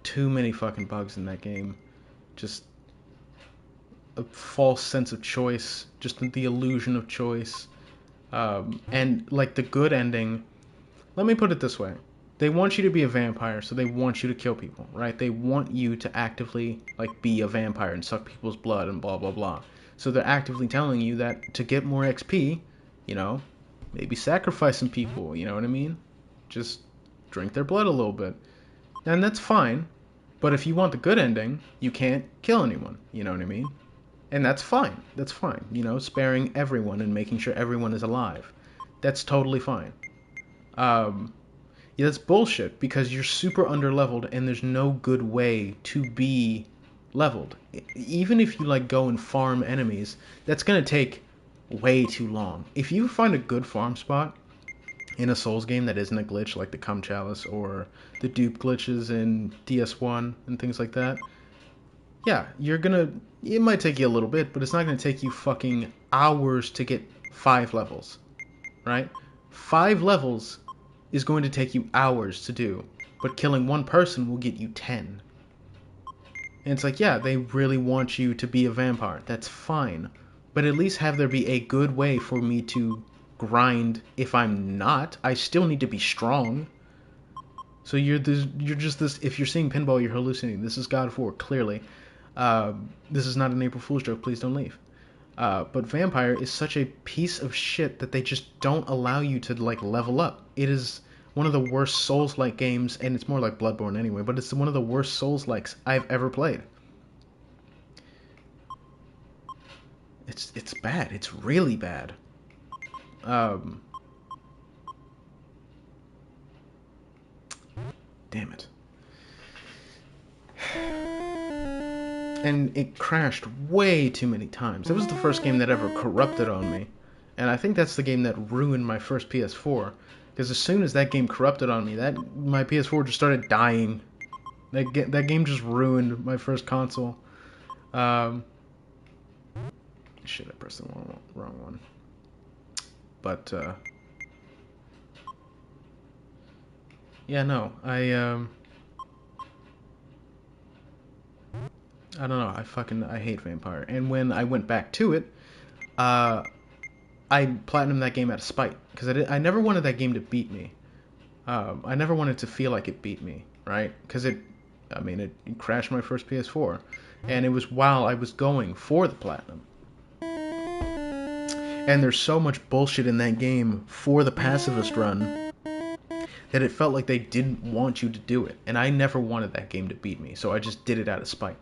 Too many fucking bugs in that game. Just a false sense of choice, just the illusion of choice. And like the good ending, let me put it this way. They want you to be a vampire, so they want you to kill people, right? They want you to actively, like, be a vampire and suck people's blood and blah, blah, blah. So they're actively telling you that to get more XP, you know, maybe sacrifice some people, you know what I mean? Just drink their blood a little bit. And that's fine, but if you want the good ending, you can't kill anyone, you know what I mean? And that's fine, you know, sparing everyone and making sure everyone is alive. That's totally fine. Yeah, that's bullshit because you're super underleveled and there's no good way to be leveled. Even if you like go and farm enemies, that's gonna take way too long. If you find a good farm spot in a Souls game that isn't a glitch like the Cum Chalice or the dupe glitches in DS1 and things like that, yeah, it might take you a little bit, but it's not gonna take you fucking hours to get 5 levels, right? 5 levels is going to take you hours to do, but killing one person will get you 10. And it's like, yeah, they really want you to be a vampire. That's fine. But at least have there be a good way for me to grind. If I'm not, I still need to be strong. So you're just this, if you're seeing pinball, you're hallucinating. This is God of War, clearly. This is not an April Fool's joke, please don't leave. But Vampire is such a piece of shit that they just don't allow you to, like, level up. It is one of the worst Souls-like games, and it's more like Bloodborne anyway, but it's one of the worst Souls-likes I've ever played. It's bad. It's really bad. Damn it. And it crashed way too many times. It was the first game that ever corrupted on me. And I think that's the game that ruined my first PS4. Because as soon as that game corrupted on me, my PS4 just started dying. That game just ruined my first console. Shit, I pressed the wrong one. But, yeah, no, I don't know. I hate Vampire. And when I went back to it, I platinumed that game out of spite because I never wanted that game to beat me. I never wanted to feel like it beat me, right? Because it crashed my first PS4, and it was while I was going for the platinum. And there's so much bullshit in that game for the pacifist run that it felt like they didn't want you to do it, and I never wanted that game to beat me, so I just did it out of spite.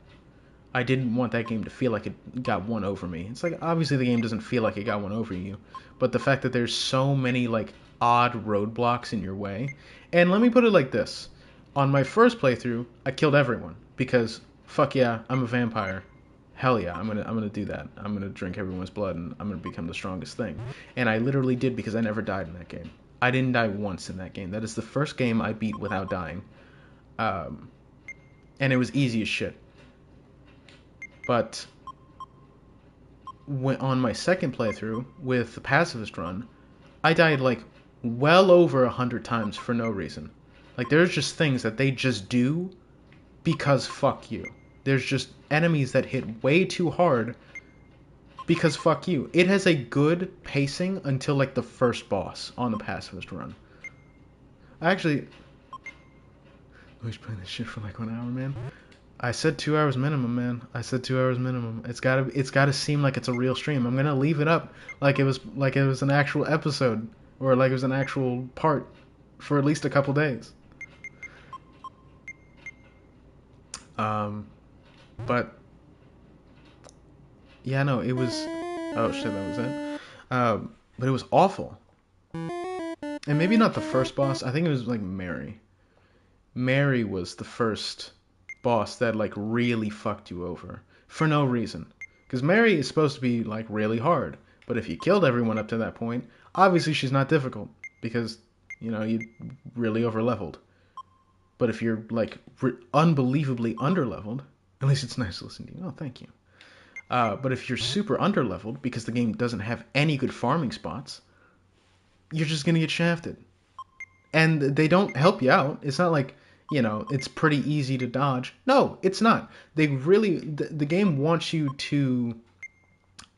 I didn't want that game to feel like it got one over me. It's like obviously the game doesn't feel like it got one over you, but the fact that there's so many like odd roadblocks in your way. And let me put it like this. On my first playthrough, I killed everyone because fuck yeah, I'm a vampire. Hell yeah, I'm gonna do that. I'm gonna drink everyone's blood and I'm gonna become the strongest thing. And I literally did because I never died in that game. I didn't die once in that game. That is the first game I beat without dying. Um, and it was easy as shit. But when, on my second playthrough with the pacifist run, I died like well over 100 times for no reason. Like there's just things that they just do because fuck you. There's just enemies that hit way too hard because fuck you. It has a good pacing until like the first boss on the pacifist run. I actually I was playing this shit for like 1 hour, man. I said 2 hours minimum, man. I said 2 hours minimum. It's gotta seem like it's a real stream. I'm gonna leave it up like it was an actual episode or like it was an actual part for at least a couple days. Um, but yeah, no, it was. Oh shit, that was it. But it was awful. And maybe not the first boss. I think it was like Mary. Mary was the first boss that like really fucked you over for no reason. Because Mary is supposed to be like really hard, but if you killed everyone up to that point, obviously she's not difficult because you really over leveled. But if you're like unbelievably under leveled, at least it's nice to listen to you. Oh, thank you. But if you're super under leveled because the game doesn't have any good farming spots, you're just gonna get shafted. And they don't help you out. It's not like it's pretty easy to dodge. No, it's not. They really the game wants you to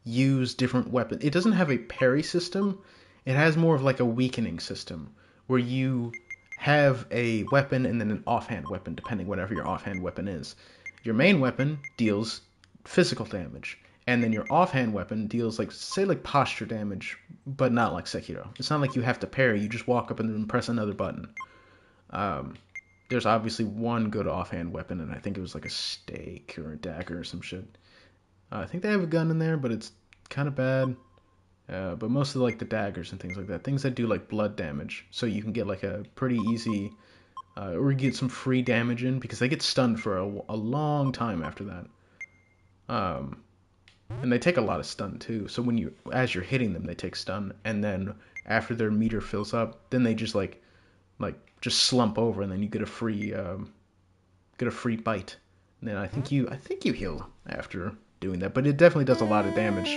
use different weapons. It doesn't have a parry system. It has more of like a weakening system where you have a weapon and then an offhand weapon depending whatever your offhand weapon is. Your main weapon deals physical damage, and then your offhand weapon deals like say like posture damage, but not like Sekiro. It's not like you have to parry. You just walk up and then press another button. Um, there's obviously one good offhand weapon, and I think it was like a stake or a dagger or some shit. I think they have a gun in there, but it's kind of bad. But most of like the daggers and things like that, things that do like blood damage, so you can get like a pretty easy, or you get some free damage in because they get stunned for a long time after that. Um, and they take a lot of stun too. So as you're hitting them, they take stun, and then after their meter fills up, then they just like just slump over, and then you get a free bite. And then I think you heal after doing that, but it definitely does a lot of damage.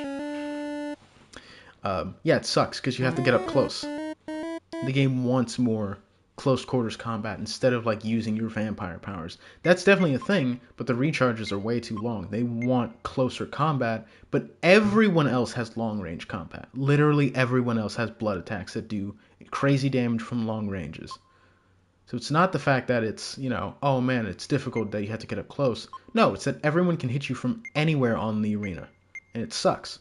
Yeah, it sucks because you have to get up close. The game wants more close quarters combat instead of like using your vampire powers. That's definitely a thing, but the recharges are way too long. They want closer combat, but everyone else has long range combat. Literally everyone else has blood attacks that do crazy damage from long ranges. So it's not the fact that it's, oh man, it's difficult that you have to get up close. No, it's that everyone can hit you from anywhere on the arena. And it sucks.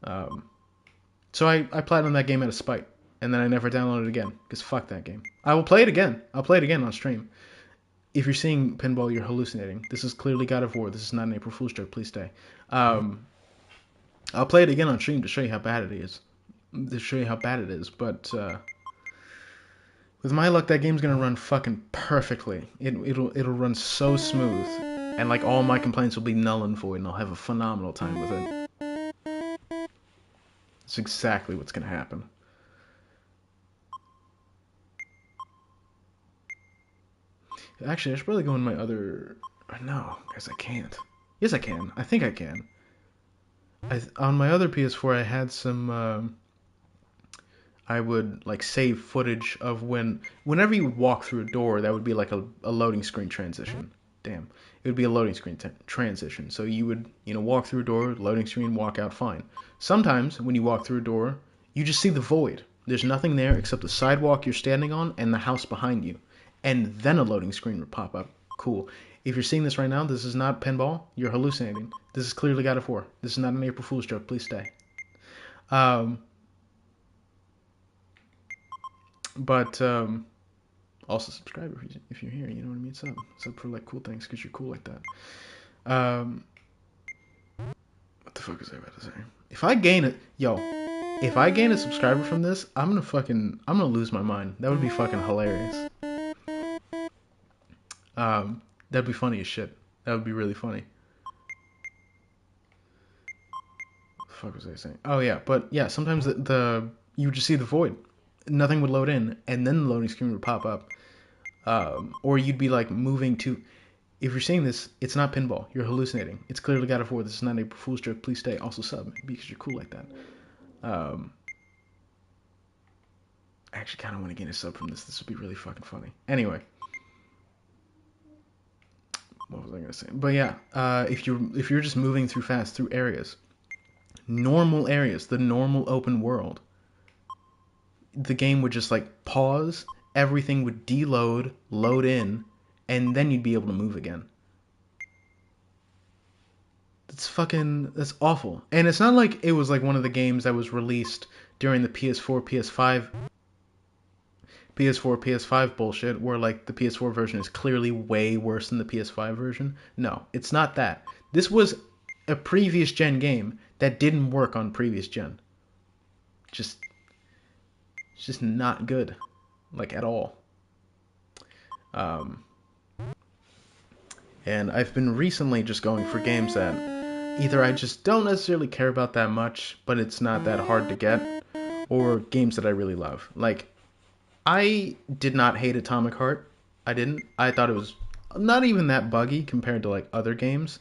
Um, so I platinumed that game out of spite. And then I never downloaded it again. Because fuck that game. I will play it again. I'll play it again on stream. If you're seeing Pinball, you're hallucinating. This is clearly God of War. This is not an April Fool's joke. Please stay. I'll play it again on stream to show you how bad it is. But with my luck, that game's gonna run fucking perfectly. It'll run so smooth, and like all my complaints will be null and void, and I'll have a phenomenal time with it. It's exactly what's gonna happen. Actually, I should probably go in my other. No, guys, I can't. Yes, I can. I think I can. On my other PS4, I had some. I would like save footage of whenever you would walk through a door, that would be like a loading screen transition. Damn, it would be a loading screen transition. So you would walk through a door, loading screen, walk out, fine. Sometimes when you walk through a door, you just see the void. There's nothing there except the sidewalk you're standing on and the house behind you, and then a loading screen would pop up. Cool. If you're seeing this right now, this is not Pinball. You're hallucinating. This is clearly God of War. This is not an April Fool's joke. Please stay. But also subscribe if you're here. You know what I mean? It's up for like cool things because you're cool like that. Um, what the fuck was I about to say? If I gain it, yo, if I gain a subscriber from this, I'm gonna lose my mind. That would be fucking hilarious. That'd be funny as shit. That would be really funny. What the fuck was I saying? Oh yeah, but yeah, sometimes the you would just see the void. Nothing would load in, and then the loading screen would pop up. Or you'd be like moving to. If you're seeing this, it's not pinball. You're hallucinating. It's clearly God of War. This is not a fool's joke. Please stay. Also sub because you're cool like that. I actually kind of want to gain a sub from this. This would be really fucking funny. Anyway, what was I gonna say? But yeah, if you're just moving through fast through areas, normal areas, the normal open world, the game would just like pause. Everything would deload, load in, and then you'd be able to move again. That's awful. And it's not like it was like one of the games that was released during the PS4, PS5 bullshit where like the PS4 version is clearly way worse than the PS5 version. No, it's not that. This was a previous gen game that didn't work on previous gen. Just it's just not good, like at all. Um, and I've been recently just going for games that either I just don't necessarily care about that much, but it's not that hard to get, or games that I really love. Like, I did not hate Atomic Heart. I didn't. I thought it was not even that buggy compared to like other games.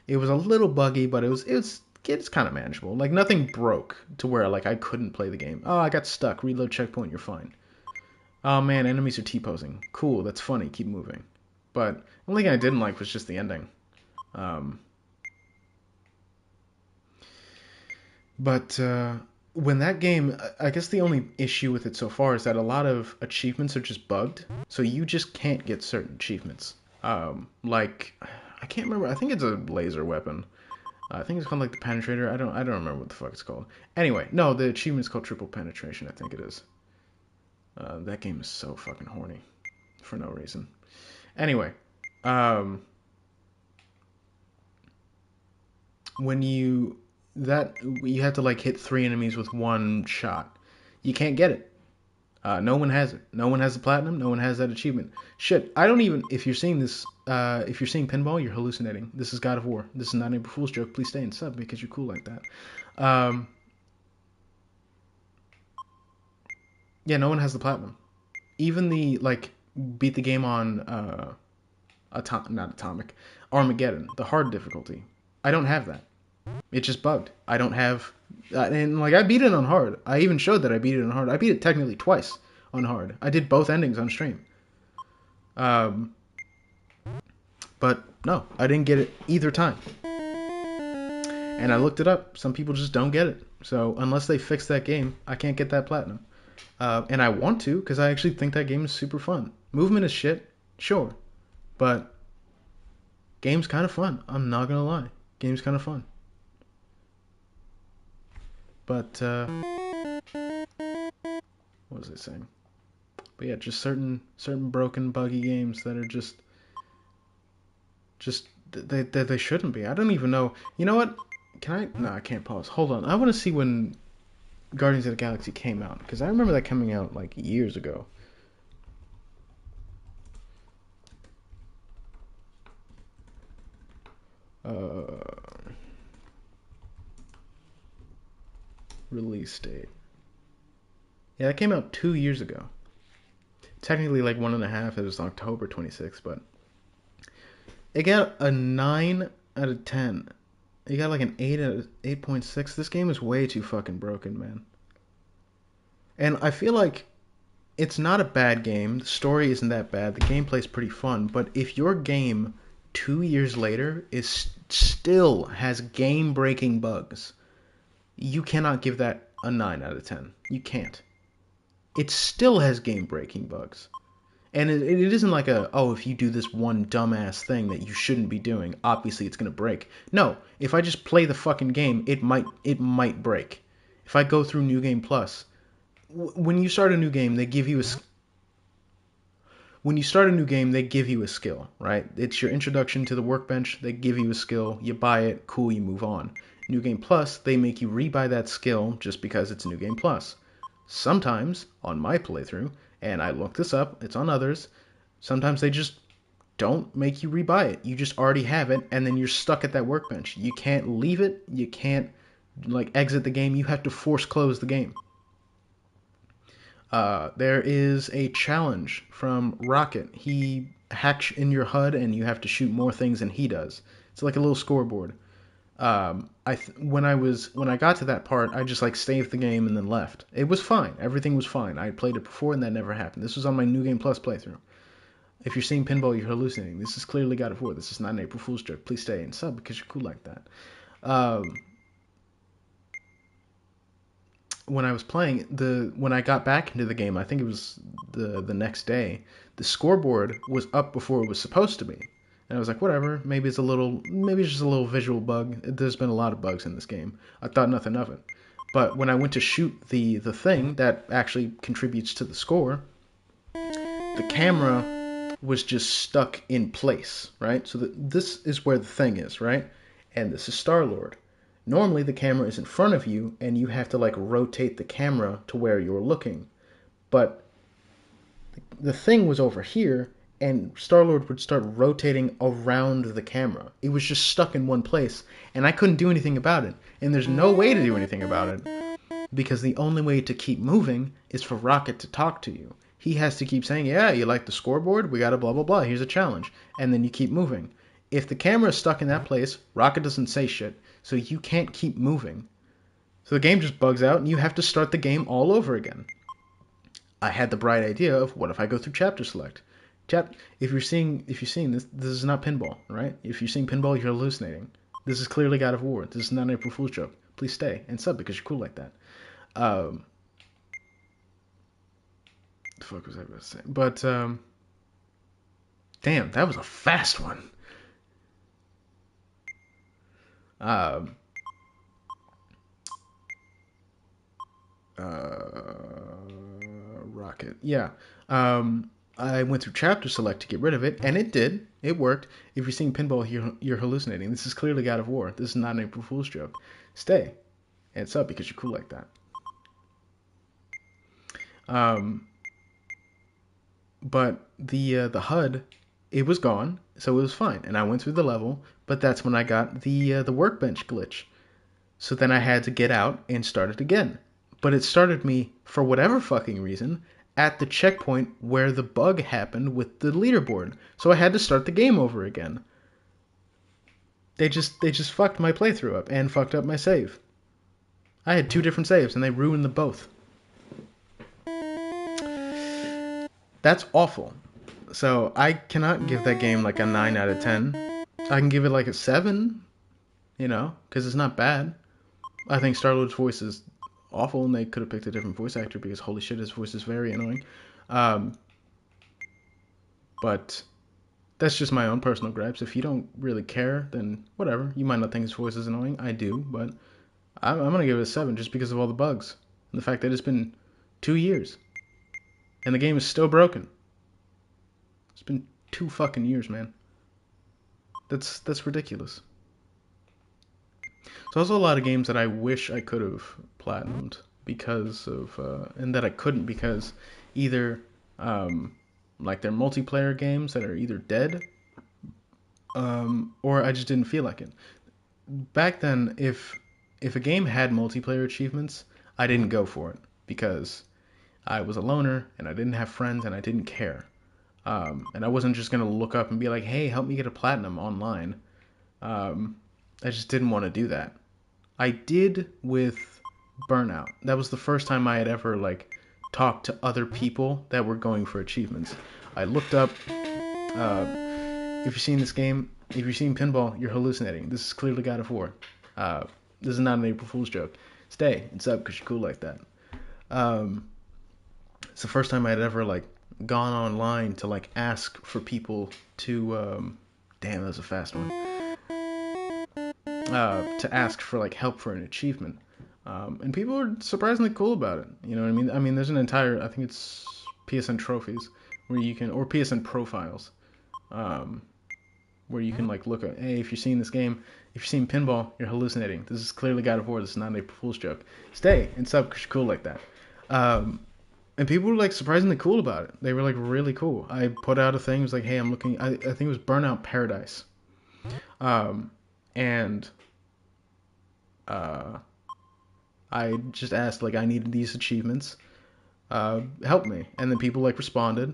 It was a little buggy, but it's kind of manageable. Like nothing broke to where like I couldn't play the game. Oh, I got stuck. Reload checkpoint. You're fine. Oh man, enemies are T-posing. Cool. That's funny. Keep moving. But the only thing I didn't like was just the ending. Um, but when that game, I guess the only issue with it so far is that a lot of achievements are just bugged, so you just can't get certain achievements. Like I can't remember. I think it's a laser weapon. I think it's called like the penetrator. I don't remember what the fuck it's called. Anyway, no, the achievement's called triple penetration. I think it is. That game is so fucking horny for no reason. Anyway, um, when you have to like hit three enemies with one shot. You can't get it. No one has it. No one has the platinum. No one has that achievement. Shit, I don't even. If you're seeing this, if you're seeing pinball, you're hallucinating. This is God of War. This is not a fool's joke. Please stay and sub because you're cool like that. Yeah, no one has the platinum. Even the like beat the game on not atomic Armageddon, the hard difficulty. I don't have that. It just bugged. I don't have, and like I beat it on hard. I even showed that I beat it on hard. I beat it technically twice on hard. I did both endings on stream. Um, but no, I didn't get it either time. And I looked it up. Some people just don't get it. So unless they fix that game, I can't get that platinum. And I want to because I actually think that game is super fun. Movement is shit, sure, but game's kind of fun. I'm not gonna lie, game's kind of fun. But what was I saying? But yeah, just certain broken, buggy games that are just they shouldn't be. I don't even know. You know what? Can I? No, I can't pause. Hold on. I want to see when Guardians of the Galaxy came out because I remember that coming out like years ago. Release date. Yeah, that came out 2 years ago. Technically, like 1.5. It was October 26th, but it got a 9 out of 10. It got like an 8 out of 8.6. This game is way too fucking broken, man. And I feel like it's not a bad game. The story isn't that bad. The gameplay's pretty fun. But if your game 2 years later is still has game-breaking bugs, you cannot give that a 9 out of 10. You can't. It still has game-breaking bugs. And it isn't like if you do this one dumbass thing that you shouldn't be doing, obviously it's going to break. No, if I just play the fucking game, it might break. If I go through New Game Plus, when you start a new game, they give you a... when you start a new game, they give you a skill, right? It's your introduction to the workbench. They give you a skill, you buy it, cool, you move on. New Game Plus, they make you rebuy that skill just because it's New Game Plus. Sometimes, on my playthrough, and I looked this up, it's on others, sometimes they just don't make you rebuy it. You just already have it, and then you're stuck at that workbench. You can't leave it. You can't like exit the game. You have to force close the game. There is a challenge from Rocket. He hacks in your HUD, and you have to shoot more things than he does. It's like a little scoreboard. When I got to that part, I just like saved the game and then left. It was fine. Everything was fine. I had played it before, and that never happened. This was on my New Game Plus playthrough. If you're seeing pinball, you're hallucinating. This is clearly God of War. This is not an April Fool's joke. Please stay and sub because you're cool like that. When I was playing when I got back into the game, I think it was the next day, the scoreboard was up before it was supposed to be. And I was like, whatever, maybe it's just a little visual bug. There's been a lot of bugs in this game. I thought nothing of it. But when I went to shoot the thing that actually contributes to the score, the camera was just stuck in place, right? So this is where the thing is, right? And this is Star-Lord. Normally the camera is in front of you and you have to like rotate the camera to where you're looking. But the thing was over here and Star-Lord would start rotating around the camera. It was just stuck in one place and I couldn't do anything about it. And there's no way to do anything about it because the only way to keep moving is for Rocket to talk to you. He has to keep saying, yeah, you like the scoreboard? We got a blah, blah, blah. Here's a challenge. And then you keep moving. If the camera is stuck in that place, Rocket doesn't say shit. So you can't keep moving. So the game just bugs out and you have to start the game all over again. I had the bright idea of what if I go through chapter select? If you're seeing this is not pinball, right? If you're seeing pinball, you're hallucinating. This is clearly God of War. This is not an April Fool's joke. Please stay and sub because you're cool like that. The fuck was I about to say? But damn, that was a fast one. Rocket. Yeah. I went through chapter select to get rid of it, and it did. It worked. If you're seeing pinball, you're hallucinating. This is clearly God of War. This is not an April Fool's joke. Stay. And it's up because you're cool like that. But the HUD, it was gone, so it was fine. And I went through the level, but that's when I got the workbench glitch. So then I had to get out and start it again. But it started me, for whatever fucking reason, at the checkpoint where the bug happened with the leaderboard. So I had to start the game over again. They just fucked my playthrough up and fucked up my save. I had 2 different saves and they ruined them both. That's awful. So I cannot give that game like a 9 out of 10. I can give it like a 7, because it's not bad. I think Star-Lord's voice is awful, and they could have picked a different voice actor because holy shit, his voice is very annoying. But that's just my own personal gripes. If you don't really care, then whatever. You might not think his voice is annoying. I do, but I'm gonna give it a 7 just because of all the bugs and the fact that it's been 2 years and the game is still broken. It's been 2 fucking years, man. That's ridiculous. So there's also a lot of games that I wish I could have platinumed because of, and that I couldn't because either, like they're multiplayer games that are either dead, or I just didn't feel like it. Back then, if a game had multiplayer achievements, I didn't go for it because I was a loner and I didn't have friends and I didn't care. And I wasn't just gonna look up and be like, hey, help me get a platinum online. I just didn't want to do that. I did with Burnout. That was the first time I had ever talked to other people that were going for achievements. I looked up, if you've seen this game, if you've seen pinball, you're hallucinating. This is clearly God of War. This is not an April Fool's joke. Stay. It's up because you're cool like that. It's the first time I had ever gone online to ask for people to damn, that was a fast one. To ask for help for an achievement. And people are surprisingly cool about it. You know what I mean? I mean, there's an entire, I think it's PSN trophies, where you can, or PSN profiles, um, where you can like look at, hey, if you're seeing this game, if you're seeing pinball, you're hallucinating. This is clearly God of War. This is not an April Fool's joke. Stay and sub because you're cool like that. Um, and people were like surprisingly cool about it. They were like really cool. I put out a thing. It was like, hey, I'm looking. I think it was Burnout Paradise. And uh, I just asked like I needed these achievements. Help me. And then people like responded.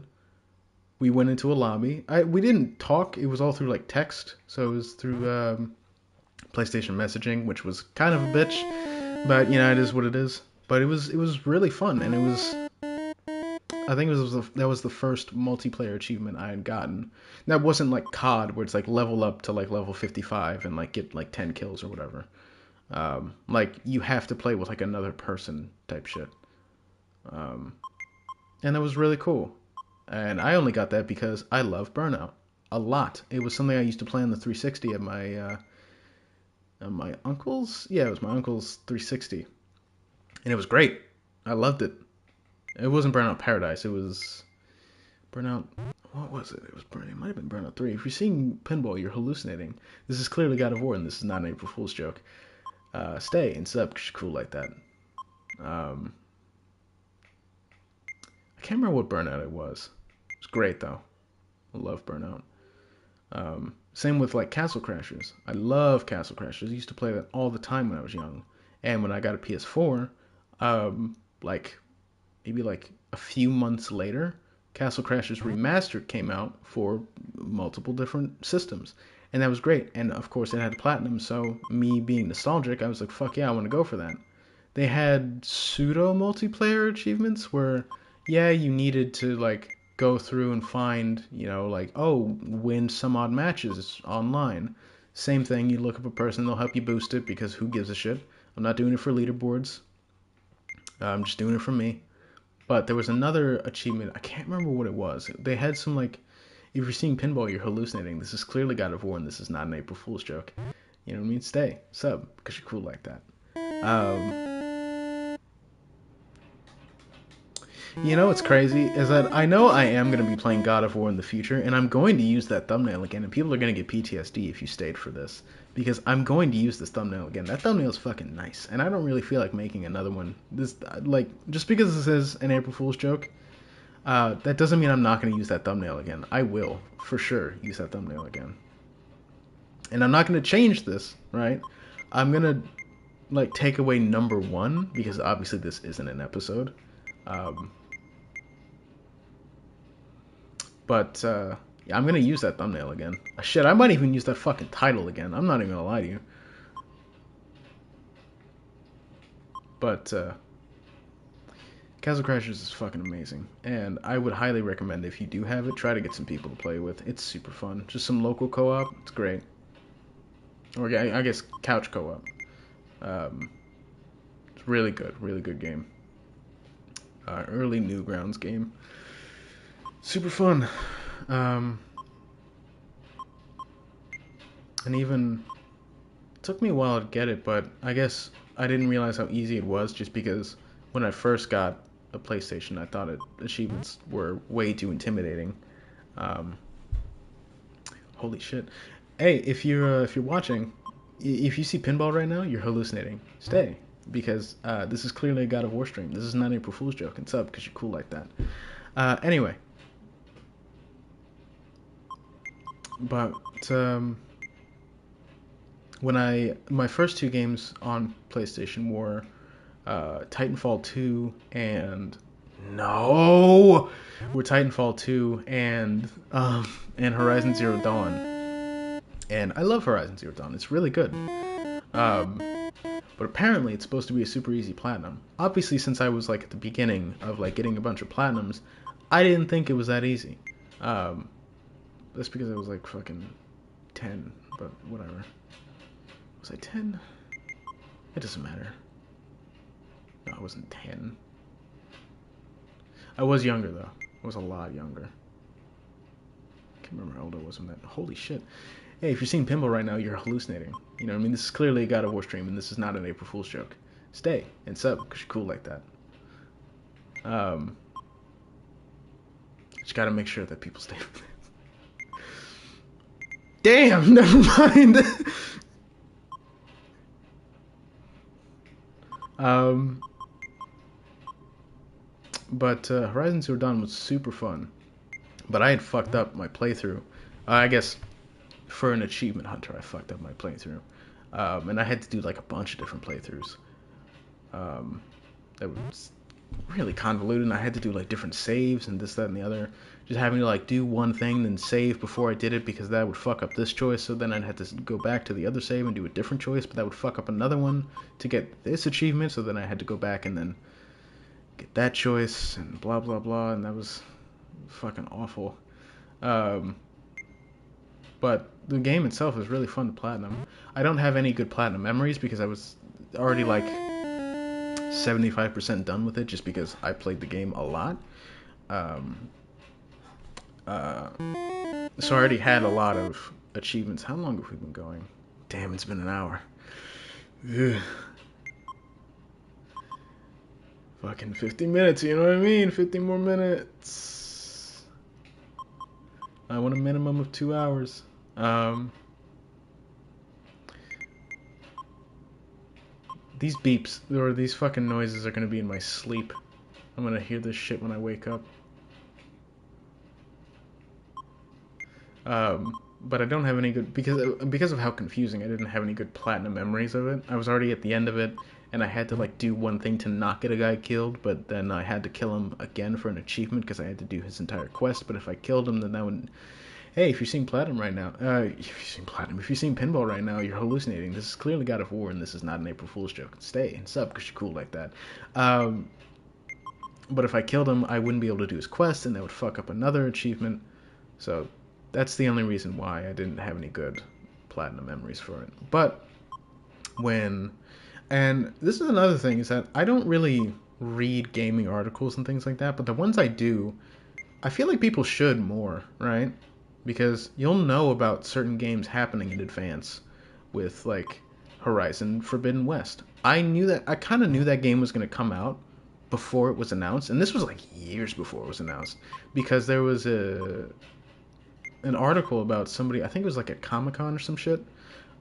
We went into a lobby. We didn't talk. It was all through like text. So it was through PlayStation messaging, which was kind of a bitch, but you know it is what it is. But it was really fun, and it was, I think that was the first multiplayer achievement I had gotten. That wasn't like COD where it's like level up to like level 55 and like get like 10 kills or whatever. Like you have to play with like another person type shit. Um, and that was really cool. And I only got that because I love Burnout a lot. It was something I used to play on the 360 at my uncle's. Yeah, it was my uncle's 360, and it was great. I loved it. It wasn't Burnout Paradise. It was Burnout. What was it? It might have been Burnout 3. If you're seeing pinball, you're hallucinating. This is clearly God of War, and this is not an April Fool's joke. Stay and sub because you're cool like that. I can't remember what Burnout it was. It was great though. I love Burnout. Same with like Castle Crashers. I love Castle Crashers. I used to play that all the time when I was young. And when I got a PS4, like maybe like a few months later, Castle Crashers Remastered came out for multiple different systems. And that was great. And of course, it had platinum. So me being nostalgic, I was like, fuck yeah, I want to go for that. They had pseudo multiplayer achievements where, yeah, you needed to like go through and find, you know, like, oh, win some odd matches online. Same thing, you look up a person, they'll help you boost it because who gives a shit? I'm not doing it for leaderboards. I'm just doing it for me. But there was another achievement, I can't remember what it was. They had some like, if you're seeing pinball, you're hallucinating. This is clearly God of War, and this is not an April Fool's joke. You know what I mean? Stay, sub, because you're cool like that. You know what's crazy is that I know I am going to be playing God of War in the future, and I'm going to use that thumbnail again, and people are going to get PTSD if you stayed for this, because I'm going to use this thumbnail again. That thumbnail is fucking nice, and I don't really feel like making another one. This, like, just because this is an April Fool's joke, that doesn't mean I'm not going to use that thumbnail again. I will, for sure, use that thumbnail again. And I'm not going to change this, right? I'm going to, like, take away number 1, because obviously this isn't an episode. But yeah, I'm gonna use that thumbnail again. Shit, I might even use that fucking title again. I'm not even gonna lie to you. But Castle Crashers is fucking amazing, and I would highly recommend if you do have it, try to get some people to play with. It's super fun. Just some local co-op. It's great. Or I guess couch co-op. It's really good game. Early Newgrounds game. Super fun. And even it took me a while to get it, but I guess I didn't realize how easy it was just because when I first got a PlayStation, I thought achievements were way too intimidating. Um, Holy shit! Hey, if you're watching, if you see pinball right now, you're hallucinating. Stay, because this is clearly a God of War stream. This is not an April Fool's joke. It's up because you're cool like that. Anyway. But when my first 2 games on PlayStation were Titanfall 2 and Titanfall 2 and Horizon Zero Dawn. And I love Horizon Zero Dawn. It's really good. But apparently it's supposed to be a super easy platinum. Obviously, since I was like at the beginning of like getting a bunch of platinums, I didn't think it was that easy. That's because I was like fucking 10, but whatever. Was I 10? It doesn't matter. No, I wasn't 10. I was younger though. I was a lot younger. I can't remember how old I was when that. Holy shit. Hey, if you're seeing pinball right now, you're hallucinating. You know what I mean? This is clearly a God of War stream, and this is not an April Fool's joke. Stay and sub, because you're cool like that. Just gotta make sure that people stay. Damn, never mind. um, but Horizon Zero Dawn was super fun. But I had fucked up my playthrough. I guess for an achievement hunter, I fucked up my playthrough. And I had to do like a bunch of different playthroughs. That was really convoluted, and I had to do like different saves and this, that, and the other. Just having to like do one thing, then save before I did it because that would fuck up this choice. So then I'd have to go back to the other save and do a different choice, but that would fuck up another one to get this achievement. So then I had to go back and then get that choice and blah blah blah, and that was fucking awful. But the game itself is really fun to platinum. I don't have any good platinum memories because I was already like 75% done with it just because I played the game a lot. So I already had a lot of achievements. How long have we been going? Damn, it's been an hour. Ugh. Fucking 50 minutes, you know what I mean? 50 more minutes. I want a minimum of 2 hours. These beeps, or these fucking noises are gonna be in my sleep. I'm gonna hear this shit when I wake up. But I don't have any good, because of how confusing, I didn't have any good platinum memories of it. I was already at the end of it, and I had to like do one thing to not get a guy killed, but then I had to kill him again for an achievement because I had to do his entire quest. But if I killed him, then that would... Hey, if you're seeing platinum right now, if you're seeing pinball right now, you're hallucinating. This is clearly God of War, and this is not an April Fool's joke. Stay and sub because you're cool like that. But if I killed him, I wouldn't be able to do his quest, and that would fuck up another achievement. So that's the only reason why I didn't have any good platinum memories for it. But and this is another thing, is that I don't really read gaming articles and things like that, but the ones I do, I feel like people should more, right? Because you'll know about certain games happening in advance with like Horizon Forbidden West. I kind of knew that game was going to come out before it was announced, and this was like years before it was announced, because there was an article about somebody, I think it was like at Comic-Con or some shit,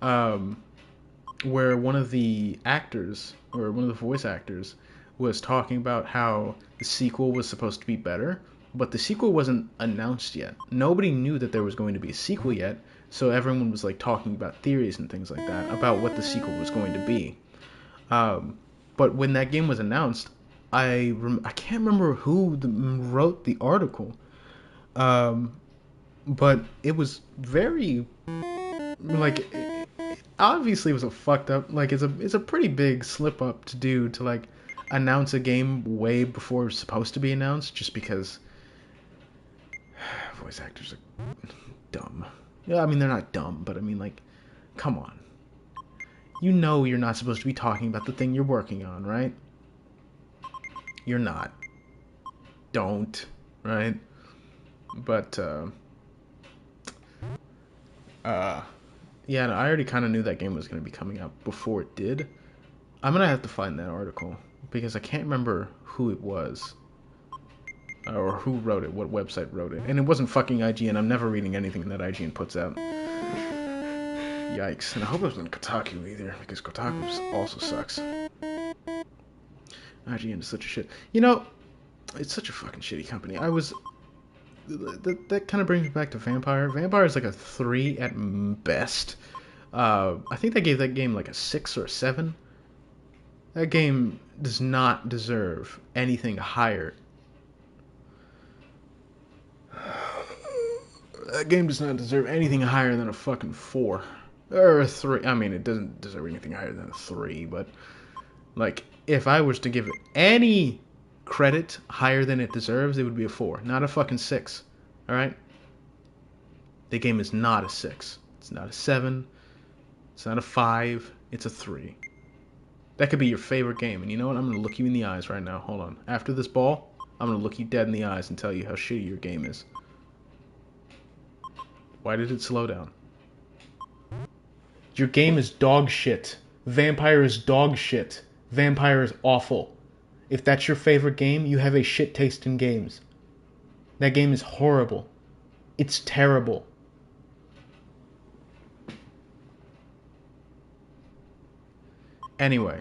where one of the actors, or one of the voice actors, was talking about how the sequel was supposed to be better, but the sequel wasn't announced yet. Nobody knew that there was going to be a sequel yet, so everyone was like talking about theories and things like that about what the sequel was going to be. But when that game was announced, I can't remember who wrote the article, but it was very like, obviously it was a fucked up, like it's a pretty big slip up to do, to like announce a game way before it's supposed to be announced, just because voice actors are dumb. Yeah, I mean, they're not dumb, but I mean, like, come on. You know you're not supposed to be talking about the thing you're working on, right? You're not. Don't, right? But, yeah, I already kind of knew that game was going to be coming out before it did. I'm going to have to find that article, because I can't remember who it was. Or who wrote it, what website wrote it. And it wasn't fucking IGN. I'm never reading anything that IGN puts out. Yikes. And I hope it wasn't Kotaku either, because Kotaku also sucks. IGN is such a shit. You know, it's such a fucking shitty company. That kind of brings me back to Vampire. Vampire is like a 3 at best. I think they gave that game like a 6 or a 7. That game does not deserve anything higher. That game does not deserve anything higher than a fucking 4. Or a 3. I mean, it doesn't deserve anything higher than a 3, but like, if I was to give it any credit higher than it deserves, it would be a 4, not a fucking 6. Alright? The game is not a 6. It's not a 7. It's not a 5. It's a 3. That could be your favorite game, and you know what? I'm going to look you in the eyes right now. Hold on. After this ball, I'm going to look you dead in the eyes and tell you how shitty your game is. Why did it slow down? Your game is dog shit. Vampire is dog shit. Vampire is awful. If that's your favorite game, you have a shit taste in games. That game is horrible. It's terrible. Anyway.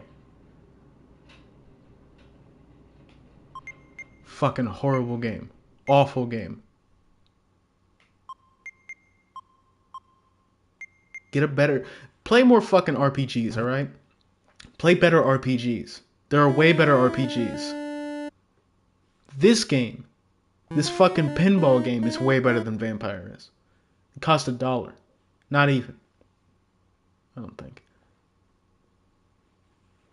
Fucking horrible game. Awful game. Get a better... Play more fucking RPGs, alright? Play better RPGs. There are way better RPGs. This game, this fucking pinball game is way better than Vampire is. It cost $1. Not even. I don't think.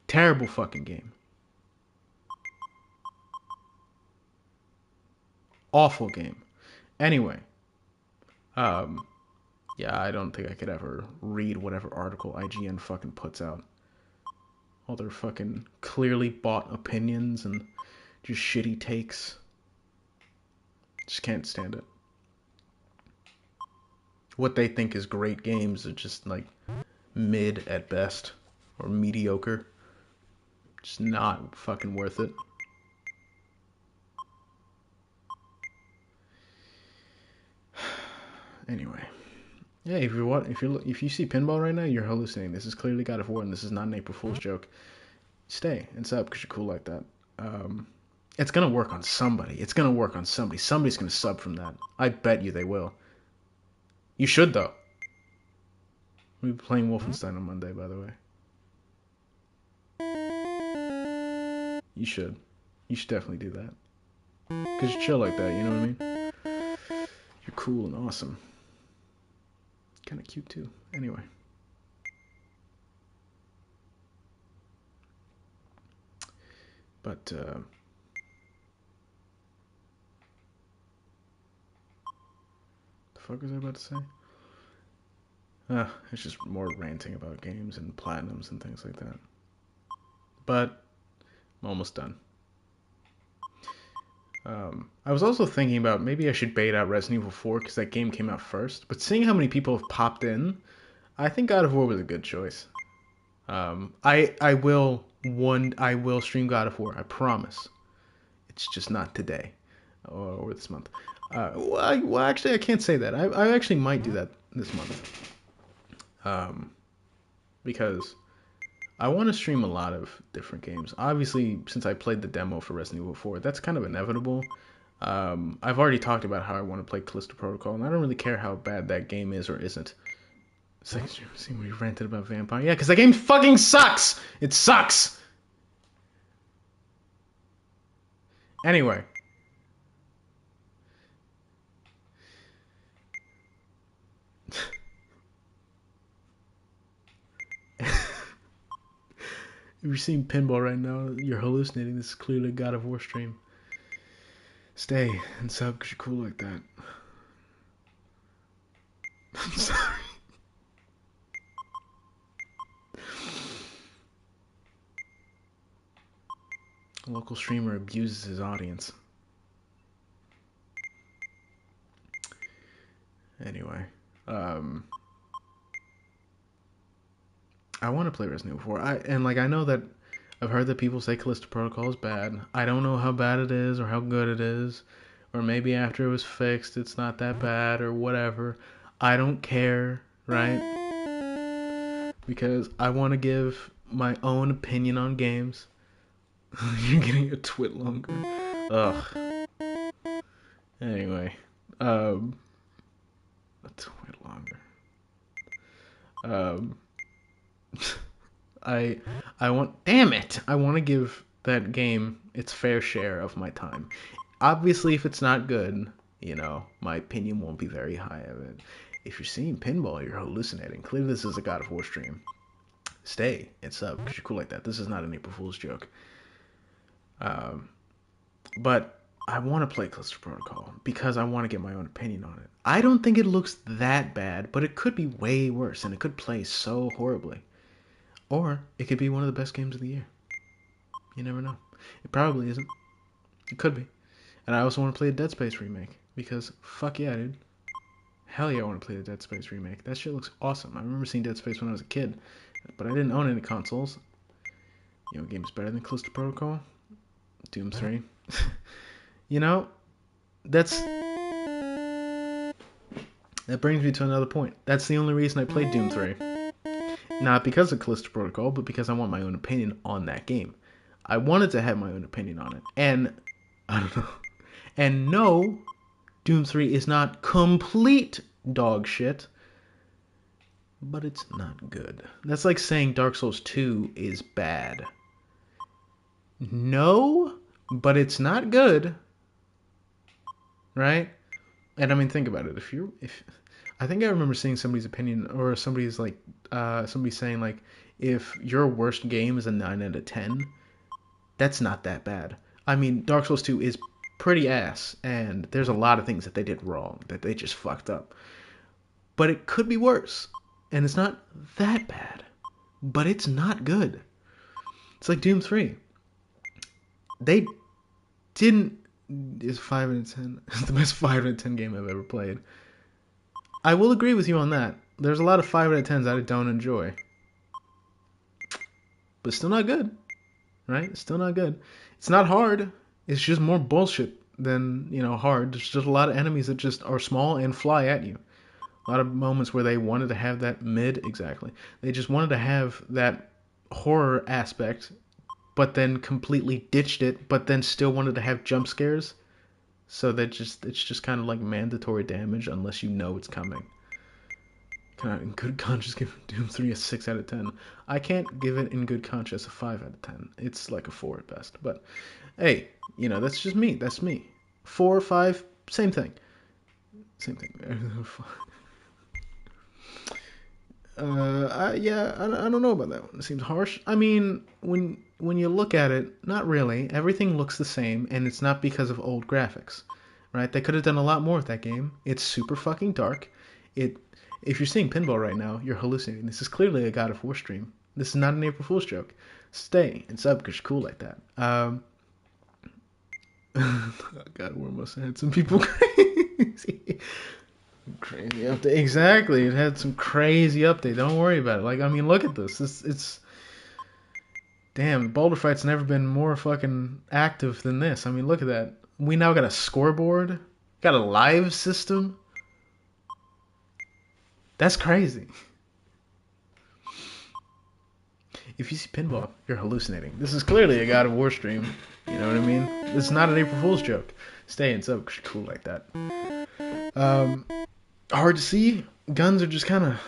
Terrible fucking game. Awful game. Anyway. Yeah, I don't think I could ever read whatever article IGN fucking puts out. All their fucking clearly bought opinions and just shitty takes. Just can't stand it. What they think is great games are just like mid at best or mediocre. Just not fucking worth it. Anyway. Yeah, if you see pinball right now, you're hallucinating. This is clearly God of War, and this is not an April Fool's joke. Stay and sub because you're cool like that. It's gonna work on somebody. It's gonna work on somebody. Somebody's gonna sub from that. I bet you they will. You should though. We'll be playing Wolfenstein on Monday, by the way. You should. You should definitely do that. Because you're chill like that, you know what I mean? You're cool and awesome. Kind of cute too. Anyway. But, the fuck was I about to say? It's just more ranting about games and platinums and things like that. But, I'm almost done. I was also thinking about maybe I should bait out Resident Evil 4 because that game came out first. But seeing how many people have popped in, I think God of War was a good choice. I will stream God of War. I promise. It's just not today or this month. Well, actually, I can't say that. I actually might do that this month. Because I want to stream a lot of different games. Obviously, since I played the demo for Resident Evil 4, that's kind of inevitable. I've already talked about how I want to play Callisto Protocol, and I don't really care how bad that game is or isn't. It's like, see when you ranted about Vampire? Yeah, because that game fucking sucks! It sucks! Anyway. If you're seeing pinball right now, you're hallucinating. This is clearly a God of War stream. Stay and sub because you're cool like that. I'm sorry. A local streamer abuses his audience. Anyway, I want to play Resident Evil 4. I know that I've heard that people say Callisto Protocol is bad. I don't know how bad it is or how good it is, or maybe after it was fixed, it's not that bad or whatever. I don't care, right? Because I want to give my own opinion on games. You're getting a twit longer. Ugh. Anyway, a twit longer. I want, damn it, I want to give that game its fair share of my time. Obviously, if it's not good, my opinion won't be very high of it. If you're seeing pinball, you're hallucinating. Clearly, this is a God of War stream. Stay and sub because you're cool like that. This is not an April Fool's joke. But I want to play Callisto Protocol because I want to get my own opinion on it. I don't think it looks that bad, but it could be way worse, and it could play so horribly. Or it could be one of the best games of the year. You never know. It probably isn't. It could be. And I also want to play a Dead Space remake because fuck yeah, dude. Hell yeah, I want to play the Dead Space remake. That shit looks awesome. I remember seeing Dead Space when I was a kid, but I didn't own any consoles. You know, game's better than Callisto Protocol. Doom 3. that's that brings me to another point. That's the only reason I played Doom 3. Not because of Callisto Protocol, but because I want my own opinion on that game. I wanted to have my own opinion on it. And I don't know. And no, Doom 3 is not complete dog shit, but it's not good. That's like saying Dark Souls 2 is bad. No, but it's not good. Right? And I mean, think about it. If I think I remember seeing somebody's opinion, or somebody saying like, if your worst game is a 9 out of 10, that's not that bad. I mean, Dark Souls 2 is pretty ass, and there's a lot of things that they did wrong, that they just fucked up. But it could be worse, and it's not that bad, but it's not good. It's like Doom 3. They didn't. Is 5 out of 10. It's the best 5 out of 10 game I've ever played. I will agree with you on that. There's a lot of 5 out of 10s I don't enjoy. But still not good. Right? It's still not good. It's not hard. It's just more bullshit than, hard. There's just a lot of enemies that just are small and fly at you. A lot of moments where they wanted to have that exactly. They just wanted to have that horror aspect, but then completely ditched it, but then still wanted to have jump scares. So it's just kind of like mandatory damage unless you know it's coming. Can I, in good conscience, give Doom 3 a 6 out of 10? I can't give it in good conscience a 5 out of 10. It's like a 4 at best. But, hey, that's just me. That's me. 4 or 5, same thing. Same thing. I don't know about that one. It seems harsh. I mean, when you look at it, not really. Everything looks the same, and it's not because of old graphics, right? They could have done a lot more with that game. It's super fucking dark. If you're seeing pinball right now, you're hallucinating. This is clearly a God of War stream. This is not an April Fool's joke. Stay and sub because you're cool like that. God of War must have had some people crazy. Crazy update. Exactly. It had some crazy update. Don't worry about it. Like, I mean, look at this. It's damn, Boulder Fight's never been more fucking active than this. I mean, look at that. We now got a scoreboard. Got a live system. That's crazy. If you see pinball, you're hallucinating. This is clearly a God of War stream. You know what I mean? This is not an April Fool's joke. Stay and sub because you're cool like that. Hard to see. Guns are just kind of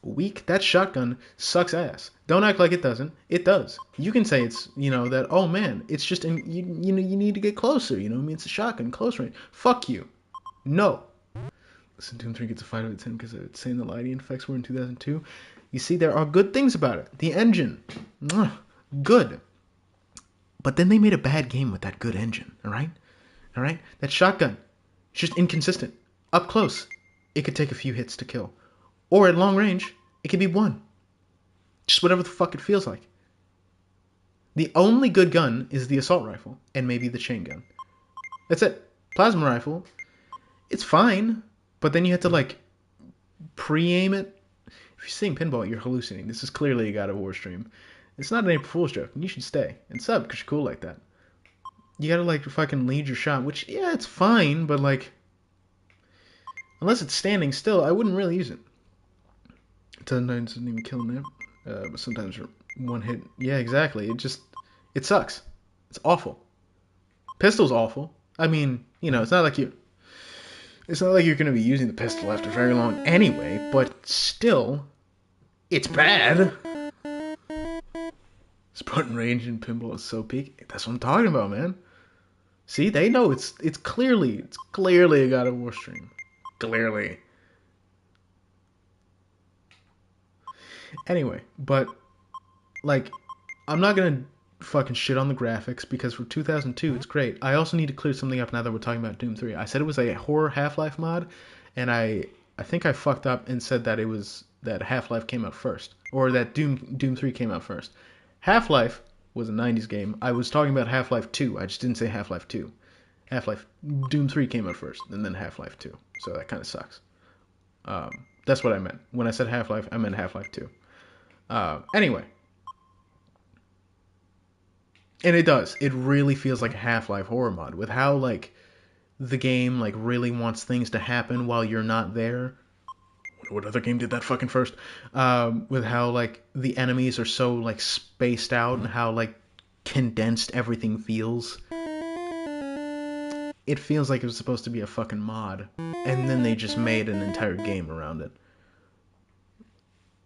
weak. That shotgun sucks ass. Don't act like it doesn't. It does. You can say it's, that, oh man, it's just, you need to get closer. You know what I mean? It's a shotgun, close range. Fuck you. No. Listen, Doom 3 gets a 5 out of 10 because it's saying the lighting effects were in 2002. You see, there are good things about it. The engine. Good. But then they made a bad game with that good engine, alright? Alright? That shotgun. It's just inconsistent. Up close, it could take a few hits to kill. Or at long range, it could be one. Just whatever the fuck it feels like. The only good gun is the assault rifle, and maybe the chain gun. That's it. Plasma rifle, it's fine, but then you have to, like, pre-aim it. If you're seeing pinball, you're hallucinating. This is clearly a God of War stream. It's not an April Fool's joke, and you should stay. And sub, because you're cool like that. You gotta, like, fucking lead your shot, which, yeah, it's fine, but, like, unless it's standing still, I wouldn't really use it. It doesn't even kill him, but sometimes one hit. Yeah, exactly. It sucks. It's awful. Pistol's awful. I mean, it's not like you're going to be using the pistol after very long anyway, but still, it's bad. Spartan range in pinball is so peak. That's what I'm talking about, man. See, they know it's clearly a God of War stream. Clearly. Anyway, but, like, I'm not gonna fucking shit on the graphics because for 2002 it's great. I also need to clear something up now that we're talking about Doom 3. I said it was a horror Half-Life mod, and I think I fucked up and said that it was that Half-Life came out first, or that Doom 3 came out first. Half-Life was a 90s game. I was talking about Half-Life 2. I just didn't say Half-Life 2. Doom 3 came out first, and then Half-Life 2. So that kind of sucks. That's what I meant. When I said Half-Life, I meant Half-Life 2. Anyway. And it does. It really feels like a Half-Life horror mod with how, like, the game like really wants things to happen while you're not there. What other game did that fucking first? With how like the enemies are so like spaced out and how like condensed everything feels. It feels like it was supposed to be a fucking mod, and then they just made an entire game around it.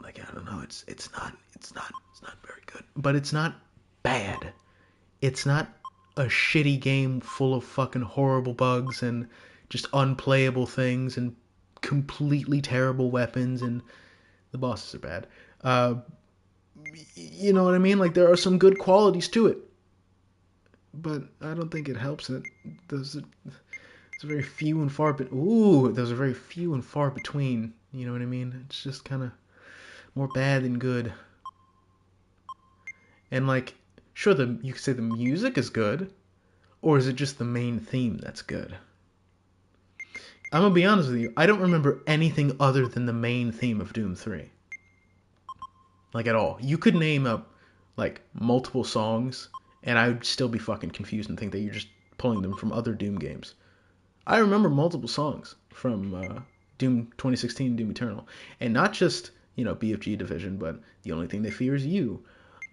Like I don't know, it's not very good, but it's not bad. It's not a shitty game full of fucking horrible bugs and just unplayable things and completely terrible weapons and the bosses are bad. Uh, you know what I mean? Like there are some good qualities to it, but I don't think it helps it. Those are very few and far. Those are very few and far between. You know what I mean? It's just kind of more bad than good. And like, sure, you could say the music is good, or is it just the main theme that's good? I'm gonna be honest with you. I don't remember anything other than the main theme of Doom 3. Like at all. You could name up like multiple songs, and I would still be fucking confused and think that you're just pulling them from other Doom games. I remember multiple songs from Doom 2016, Doom Eternal, and not just BFG Division, but The Only Thing They Fear Is You.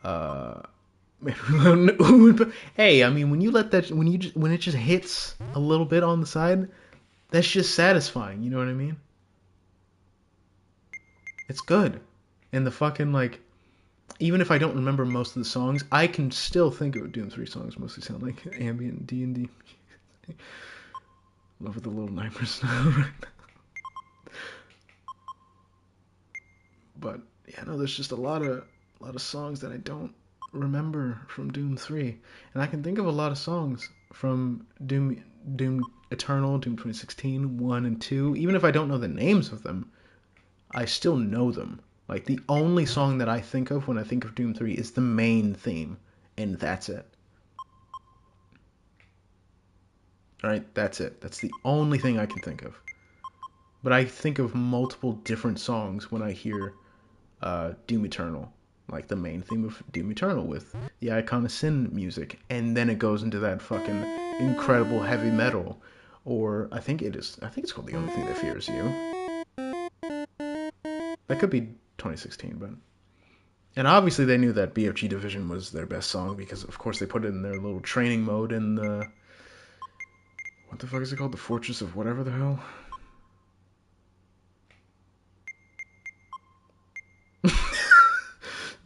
Uh, hey, I mean, when you let that, when it just hits a little bit on the side, that's just satisfying. You know what I mean? It's good, and the fucking like, even if I don't remember most of the songs, I can still think of Doom 3 songs. Mostly sound like ambient D&D. Love with the little nightmares now. But yeah, no, there's just a lot of songs that I don't remember from Doom 3, and I can think of a lot of songs from Doom Eternal, Doom 2016, 1 and 2. Even if I don't know the names of them, I still know them. Like the only song that I think of when I think of Doom 3 is the main theme, and that's it. All right, that's it. That's the only thing I can think of. But I think of multiple different songs when I hear Doom Eternal, like the main theme of Doom Eternal with the Icon of Sin music, and then it goes into that fucking incredible heavy metal, or I think it is. I think it's called The Only Thing That Fears You. That could be 2016, but and obviously they knew that BFG Division was their best song because of course they put it in their little training mode in the what the fuck is it called? The Fortress of whatever the hell.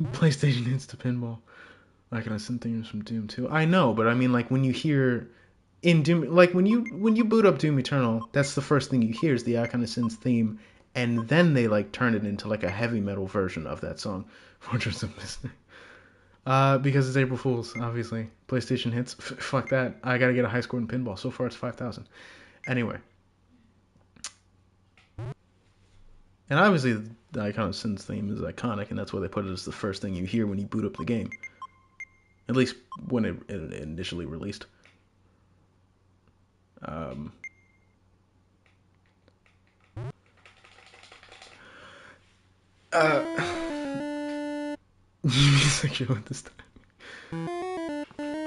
PlayStation hits to pinball. I can send themes from Doom too. I know, but I mean, like when you hear in Doom, like when you boot up Doom Eternal, that's the first thing you hear is the Icon of Sin's theme, and then they like turn it into like a heavy metal version of that song, Fortress of Mystery. Because it's April Fools, obviously. PlayStation hits. Fuck that. I gotta get a high score in pinball. So far, it's 5,000. Anyway, and obviously the Icon of Sin's theme is iconic, and that's why they put it as the first thing you hear when you boot up the game. At least when it initially released. Um, Sexual at this time.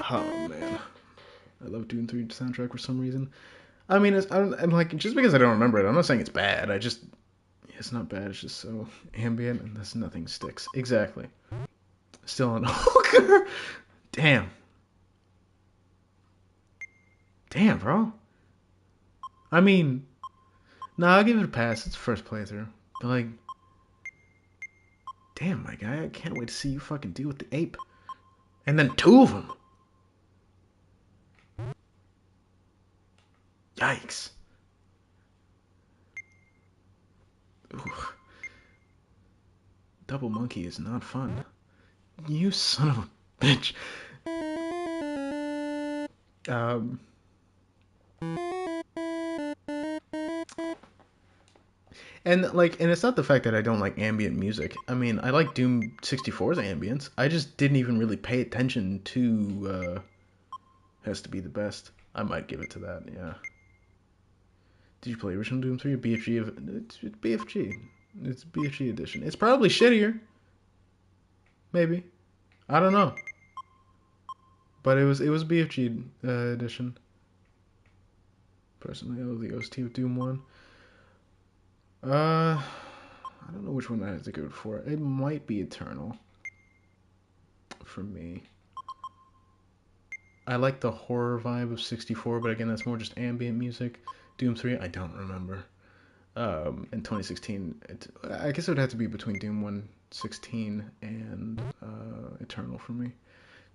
Oh man, I love Doom 3 soundtrack for some reason. I mean, I'm like just because I don't remember it, I'm not saying it's bad. It's not bad. It's just so ambient and this nothing sticks. Exactly. Still on hooker. Damn. Damn, bro. I mean, nah, I'll give it a pass. It's first playthrough. But like, damn, my guy, I can't wait to see you fucking deal with the ape. And then two of them. Yikes. Ooh. Double monkey is not fun. You son of a bitch. Um, and it's not the fact that I don't like ambient music. I mean, I like Doom 64's ambience. I just didn't even really pay attention to has to be the best. I might give it to that. Yeah. Did you play original Doom 3 or BFG? It's BFG. It's BFG edition. It's probably shittier. Maybe. I don't know. But it was BFG edition. Personally, I love the OST of Doom 1. I don't know which one I have to go for. It might be Eternal for me. I like the horror vibe of 64, but again, that's more just ambient music. Doom 3, I don't remember. In 2016, I guess it would have to be between Doom 116 and Eternal for me.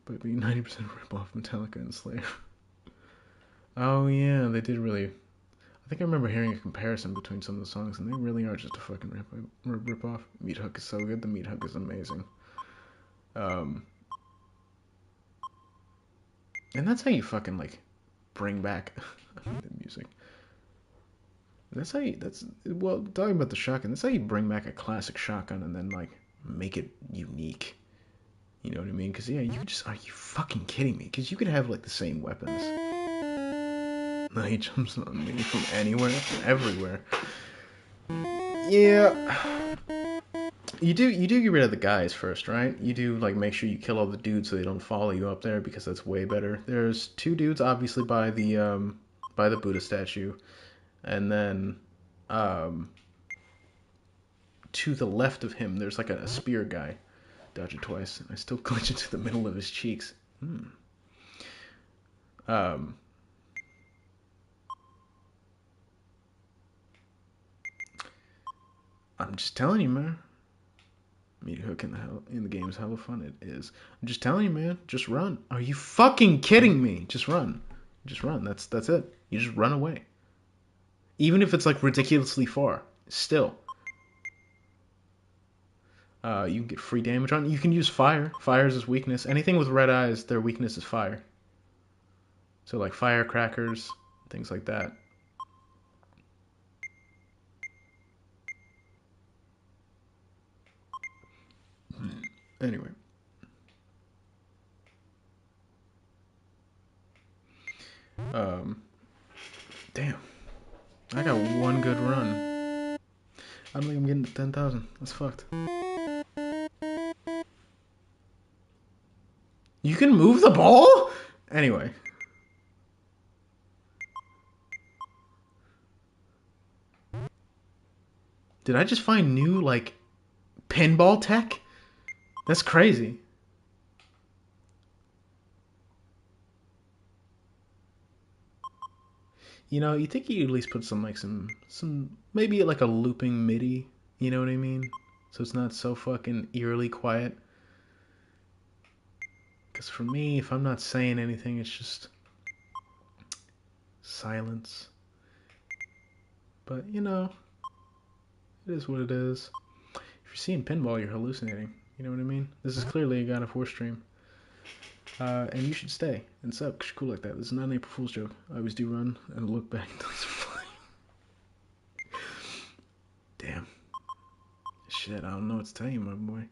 But it'd be 90% rip off Metallica and Slayer. Oh yeah, they did really. I think I remember hearing a comparison between some of the songs, and they really are just a fucking rip off. Meat Hook is so good. The Meat Hook is amazing. And that's how you fucking like bring back the music. That's how you. That's well, talking about the shotgun. That's how you bring back a classic shotgun and then like make it unique. You know what I mean? Because yeah, you just are you fucking kidding me? Because you could have like the same weapons. No, he jumps on me from anywhere, from everywhere. Yeah. You do get rid of the guys first, right? You do like make sure you kill all the dudes so they don't follow you up there because that's way better. There's two dudes obviously by the Buddha statue, and then to the left of him there's like a spear guy. Dodge it twice, and I still glitch into the middle of his cheeks. I'm just telling you, man. Meat Hook in the game is hella fun. It is. I'm just telling you, man. Just run. Are you fucking kidding me? Just run. Just run. That's it. You just run away. Even if it's like ridiculously far, still. You can get free damage on. You can use fire. Fire is his weakness. Anything with red eyes, their weakness is fire. So like firecrackers, things like that. Anyway. Damn. I got one good run. I don't think I'm getting to 10,000. That's fucked. You can move the ball? Anyway. Did I just find new, like, pinball tech? That's crazy. You know, you think you at least put some, like, some, maybe like a looping MIDI, you know what I mean? So it's not so fucking eerily quiet. Because for me, if I'm not saying anything, it's just silence. But, you know, it is what it is. If you're seeing pinball, you're hallucinating. You know what I mean? This is clearly a God of War stream. And you should stay and sub because you're cool like that. This is not an April Fool's joke. I always do run and look back until it's flying. Damn. Shit, I don't know what to tell you, my boy.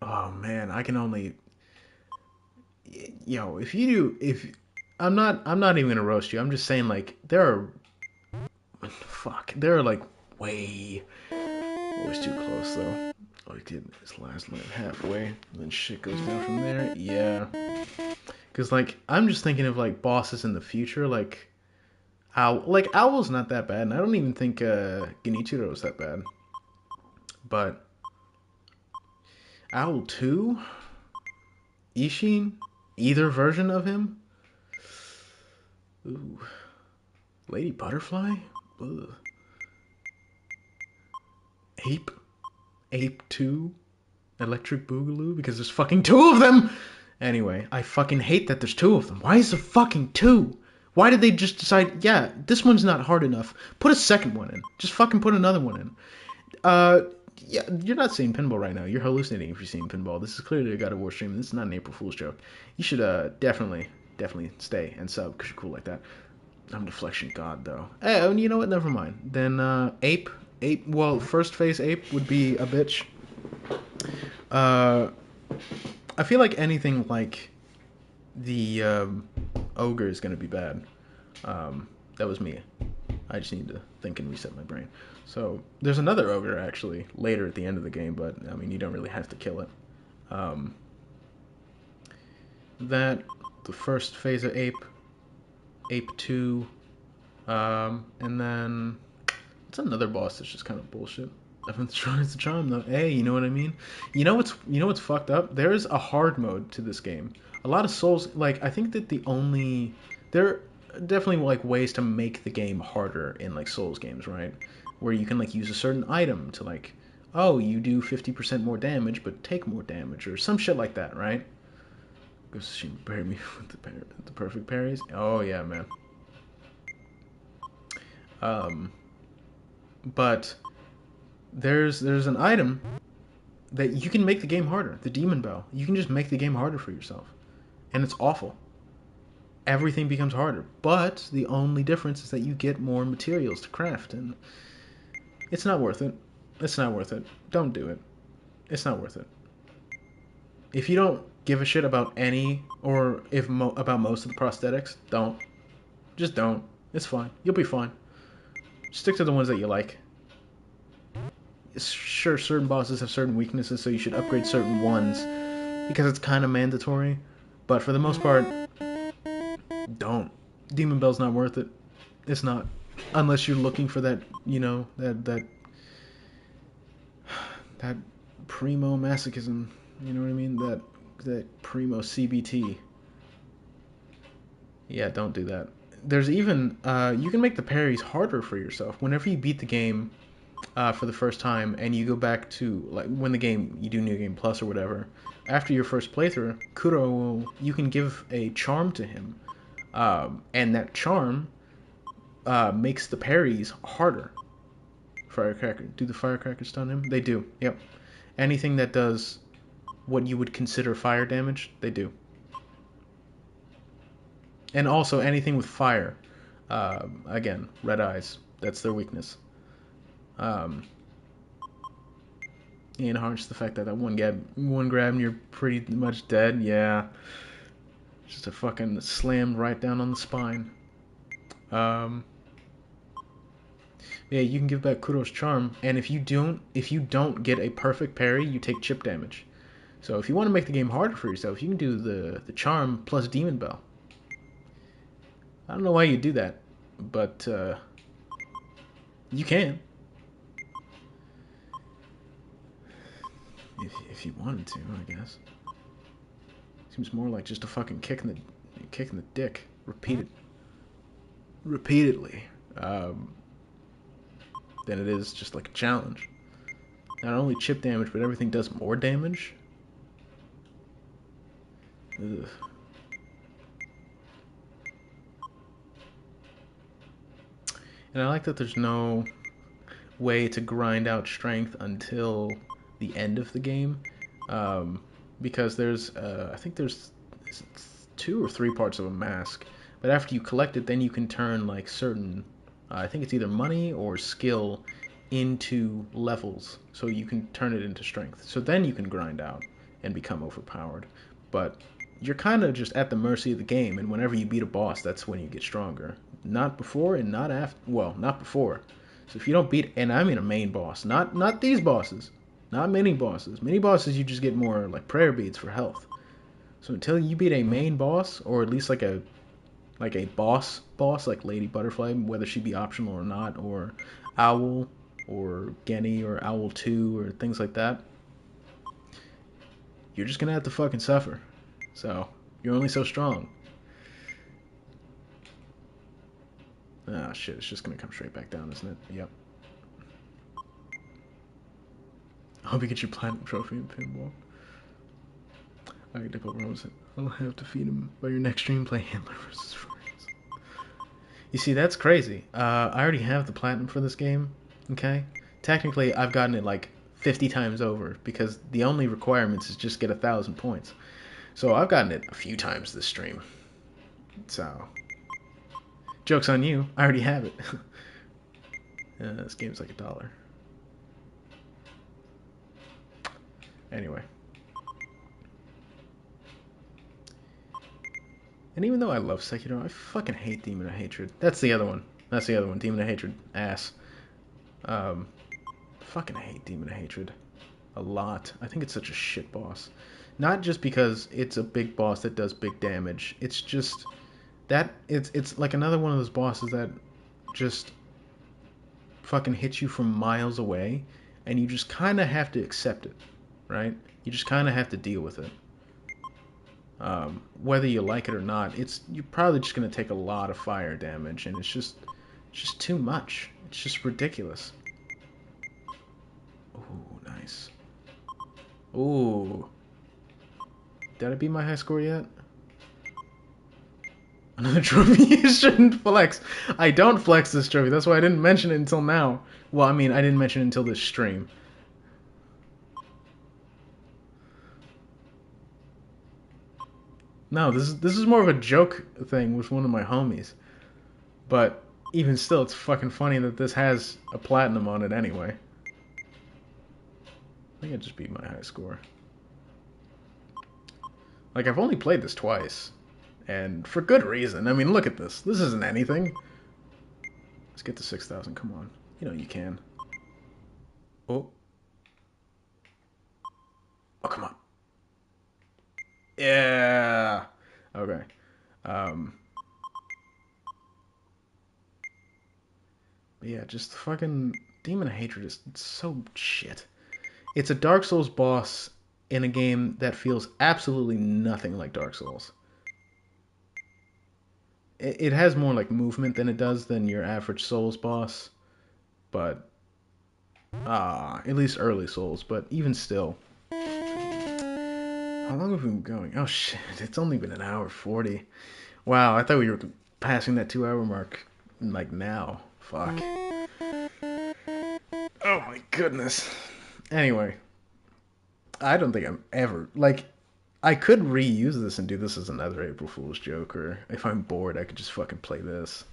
Oh man, I can only. Yo, if you do, if I'm not even gonna roast you. I'm just saying, like, there are like way. Always too close though. Oh, he did his last lap halfway, and then shit goes down from there. Yeah, because like I'm just thinking of like bosses in the future, like Owl's not that bad, and I don't even think Genichiro is that bad. But Owl 2, Ishin, either version of him. Ooh, Lady Butterfly. Ugh. Ape 2, Electric Boogaloo, because there's fucking two of them! Anyway, I fucking hate that there's two of them. Why is there fucking two? Why did they just decide, yeah, this one's not hard enough. Put a second one in. Just fucking put another one in. Yeah, you're not seeing pinball right now. You're hallucinating if you're seeing pinball. This is clearly a God of War stream. This is not an April Fool's joke. You should definitely stay and sub because you're cool like that. I'm Deflection God, though. Oh, and you know what? Never mind. Then Ape, well, first phase Ape would be a bitch. I feel like anything like the ogre is gonna be bad. That was me. I just need to think and reset my brain. So there's another ogre actually later at the end of the game, but I mean you don't really have to kill it. That the first phase of Ape, Ape 2, and then it's another boss that's just kind of bullshit. Everyone's trying to charm though. Hey, you know what I mean? You know what's fucked up? There's a hard mode to this game. A lot of Souls, like I think that there are definitely like ways to make the game harder in like Souls games, right? Where you can like use a certain item to like, oh, you do 50% more damage, but take more damage or some shit like that, right? Because she parried me with the perfect parries. Oh yeah, man. Um, but there's an item that you can make the game harder. The Demon Bell. You can just make the game harder for yourself, and it's awful. Everything becomes harder, but the only difference is that you get more materials to craft, and it's not worth it. It's not worth it. Don't do it. It's not worth it. If you don't give a shit about any or if about most of the prosthetics, don't. Just don't. It's fine. You'll be fine. Stick to the ones that you like. Sure, certain bosses have certain weaknesses, so you should upgrade certain ones because it's kind of mandatory. But for the most part, don't. Demon Bell's not worth it. It's not, unless you're looking for that, that primo masochism. You know what I mean? That primo CBT. Yeah, don't do that. There's even you can make the parries harder for yourself whenever you beat the game for the first time, and you go back to like when the game you do New Game Plus or whatever. After your first playthrough, Kuro, you can give a charm to him, and that charm makes the parries harder. Firecracker, do the firecrackers stun him? They do. Yep. Anything that does what you would consider fire damage, they do. And also anything with fire. Again, red eyes. That's their weakness. Um, and harsh the fact that one grab and you're pretty much dead. Yeah. Just a fucking slammed right down on the spine. Yeah, you can give back Kuro's charm, and if you don't get a perfect parry, you take chip damage. So if you want to make the game harder for yourself, you can do the charm plus Demon Bell. I don't know why you do that, but you can. If you wanted to, I guess. Seems more like just a fucking kick in the dick, repeatedly, than it is just like a challenge. Not only chip damage, but everything does more damage. Ugh. And I like that there's no way to grind out strength until the end of the game, because there's I think there's 2 or 3 parts of a mask, but after you collect it, then you can turn like certain I think it's either money or skill into levels, so you can turn it into strength. So then you can grind out and become overpowered, but you're kind of just at the mercy of the game, and whenever you beat a boss, that's when you get stronger. Not before and not after. Well, not before. So if you don't beat, and I mean a main boss, not these bosses, not mini bosses. Mini bosses you just get more like prayer beads for health. So until you beat a main boss, or at least like a boss like Lady Butterfly, whether she be optional or not, or Owl, or Genny, or Owl 2, or things like that, you're just gonna have to fucking suffer. So you're only so strong. Ah, shit, it's just gonna come straight back down, isn't it? Yep. I hope you get your platinum trophy in pinball. Alright, Nicole Rose. I'll have to feed him by your next stream. Play Handler versus Furries. You see, that's crazy. I already have the platinum for this game. Okay? Technically, I've gotten it like 50 times over because the only requirements is just get 1,000 points. So I've gotten it a few times this stream. So, joke's on you. I already have it. This game's like $1. Anyway. And even though I love Sekiro, I fucking hate Demon of Hatred. That's the other one. Demon of Hatred. Ass. Fucking hate Demon of Hatred. A lot. I think it's such a shit boss. Not just because it's a big boss that does big damage. It's just That it's like another one of those bosses that just fucking hits you from miles away, and you just kind of have to accept it, right? You just kind of have to deal with it. Whether you like it or not, you're probably just gonna take a lot of fire damage, and it's just too much. It's just ridiculous. Ooh, nice. Ooh, did I beat my high score yet? Another trophy you shouldn't flex. I don't flex this trophy. That's why I didn't mention it until now. Well, I mean, I didn't mention it until this stream. No, this is more of a joke thing with one of my homies. But even still, it's fucking funny that this has a platinum on it anyway. I think I just beat my high score. Like, I've only played this twice. And for good reason. I mean, look at this. This isn't anything. Let's get to 6,000. Come on. You know you can. Oh. Oh, come on. Yeah. Okay. Um. But yeah, just fucking Demon of Hatred is so shit. It's a Dark Souls boss in a game that feels absolutely nothing like Dark Souls. It has more like movement than it does than your average Souls boss, but at least early Souls. But even still, how long have we been going? Oh shit, it's only been an hour 40. Wow, I thought we were passing that 2 hour mark like now. Fuck. Oh my goodness. Anyway, I don't think I'm ever like I could reuse this and do this as another April Fool's joke, or if I'm bored, I could just fucking play this.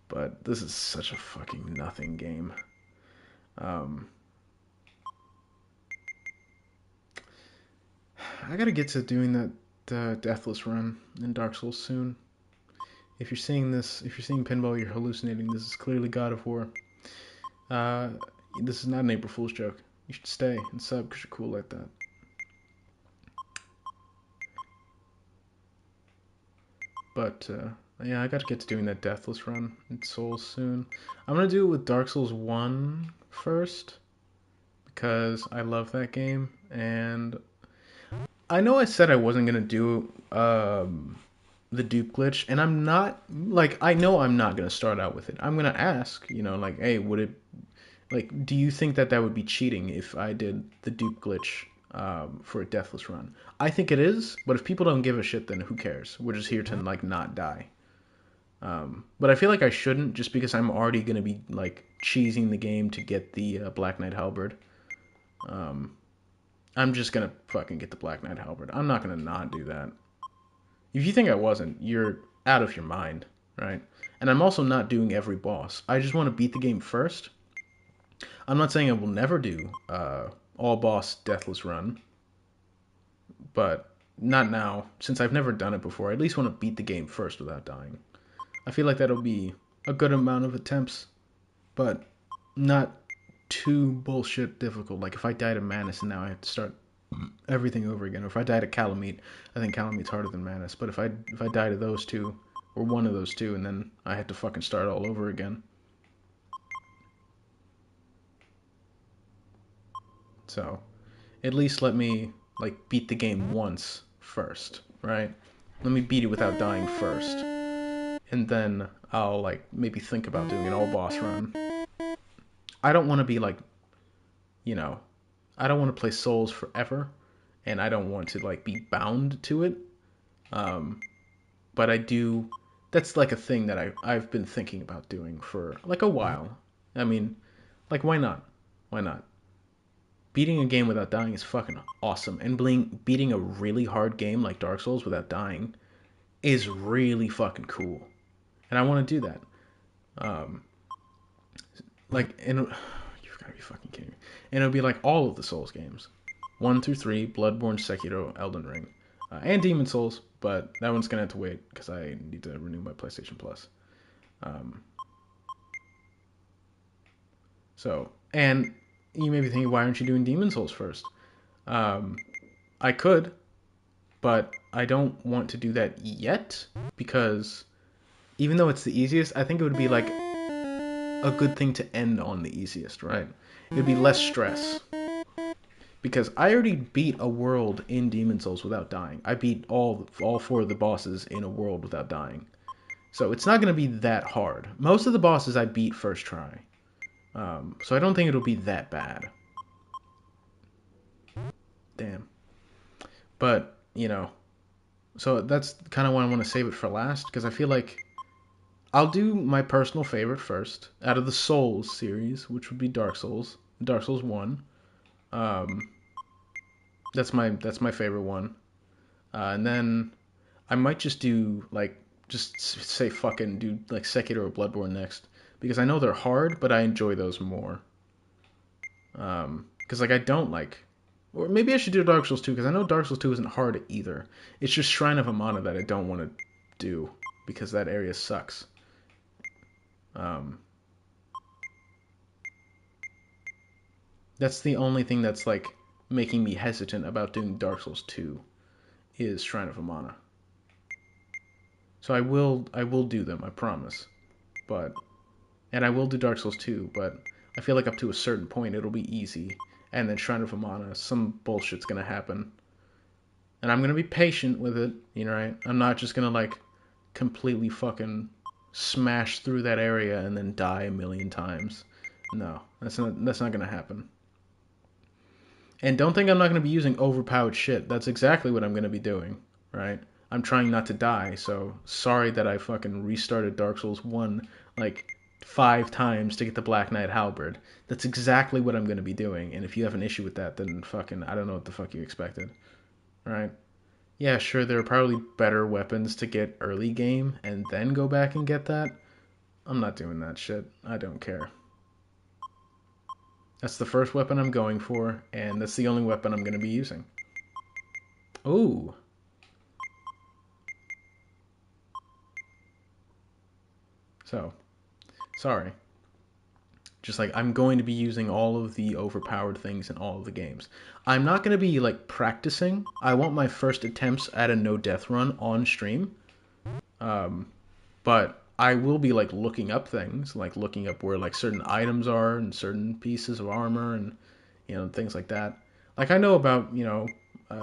But this is such a fucking nothing game. Um, I gotta get to doing that Deathless run in Dark Souls soon. If you're seeing this, if you're seeing Pinball, you're hallucinating. This is clearly God of War. Uh, this is not an April Fool's joke. You should stay and sub because you're cool like that. But yeah, I gotta get to doing that Deathless run in Souls soon. I'm gonna do it with Dark Souls 1 first because I love that game, and I know I said I wasn't gonna do the dupe glitch, and I'm not like I know I'm not gonna start out with it. I'm gonna ask, like, hey, would it like, do you think that that would be cheating if I did the dupe glitch for a deathless run? I think it is, but if people don't give a shit, then who cares? We're just here to like not die. But I feel like I shouldn't, just because I'm already gonna be like cheesing the game to get the Black Knight Halberd. Um, I'm just gonna fucking get the Black Knight Halberd. I'm not gonna not do that. If you think I wasn't, you're out of your mind, right? And I'm also not doing every boss. I just want to beat the game first. I'm not saying I will never do all boss deathless run, but not now, since I've never done it before. I at least want to beat the game first without dying. I feel like that'll be a good amount of attempts, but not too bullshit difficult. Like if I die to Manus and now I have to start everything over again. Or if I die to Calamite, I think Calamite's harder than Manus. But if I die to those two, or one of those two, and then I have to fucking start all over again. So, at least let me like beat the game once first, right? Let me beat it without dying first, and then I'll like maybe think about doing an all boss run. I don't want to be like, you know, I don't want to play Souls forever, and I don't want to like be bound to it. Um, but I do. That's like a thing that I've been thinking about doing for like a while. I mean, like why not? Why not? Beating a game without dying is fucking awesome, and beating a really hard game like Dark Souls without dying is really fucking cool, and I want to do that. Um, like, and you've got to be fucking kidding me. And it'll be like all of the Souls games, 1 through 3, Bloodborne, Sekiro, Elden Ring, and Demon Souls. But that one's gonna have to wait because I need to renew my PlayStation Plus. Um, and you may be thinking, why aren't you doing Demon Souls first? Um, I could, but I don't want to do that yet because even though it's the easiest, I think it would be like a good thing to end on the easiest, right? It would be less stress. Because I already beat a world in Demon Souls without dying. I beat all four of the bosses in a world without dying. So it's not going to be that hard. Most of the bosses I beat first try. So I don't think it'll be that bad. Damn. But, so that's kind of why I want to save it for last, because I feel like I'll do my personal favorite first out of the Souls series, which would be Dark Souls. Dark Souls 1. Um, that's my favorite one. And then I might just do like just say fucking do like Sekiro or Bloodborne next because I know they're hard, but I enjoy those more. Because like I don't like, or maybe I should do Dark Souls 2 because I know Dark Souls 2 isn't hard either. It's just Shrine of Amana that I don't want to do because that area sucks. Um, that's the only thing that's like making me hesitant about doing Dark Souls 2 is Shrine of Amana. So I will do them, I promise. But and I will do Dark Souls 2, but I feel like up to a certain point it'll be easy. And then Shrine of Amana, some bullshit's gonna happen. And I'm gonna be patient with it, right? I'm not just gonna like completely fucking smash through that area and then die a million times. No, that's not gonna happen. And don't think I'm not gonna be using overpowered shit. That's exactly what I'm gonna be doing, right? I'm trying not to die, so sorry that I fucking restarted Dark Souls 1 like 5 times to get the Black Knight Halberd. That's exactly what I'm going to be doing, and if you have an issue with that, then fucking, I don't know what the fuck you expected, right? Yeah, sure, there are probably better weapons to get early game, and then go back and get that. I'm not doing that shit. I don't care. That's the first weapon I'm going for, and that's the only weapon I'm going to be using. Ooh. So, sorry. Just like I'm going to be using all of the overpowered things in all of the games. I'm not going to be like practicing. I want my first attempts at a no death run on stream. Um, but I will be like looking up things, like looking up where like certain items are and certain pieces of armor and things like that. Like I know about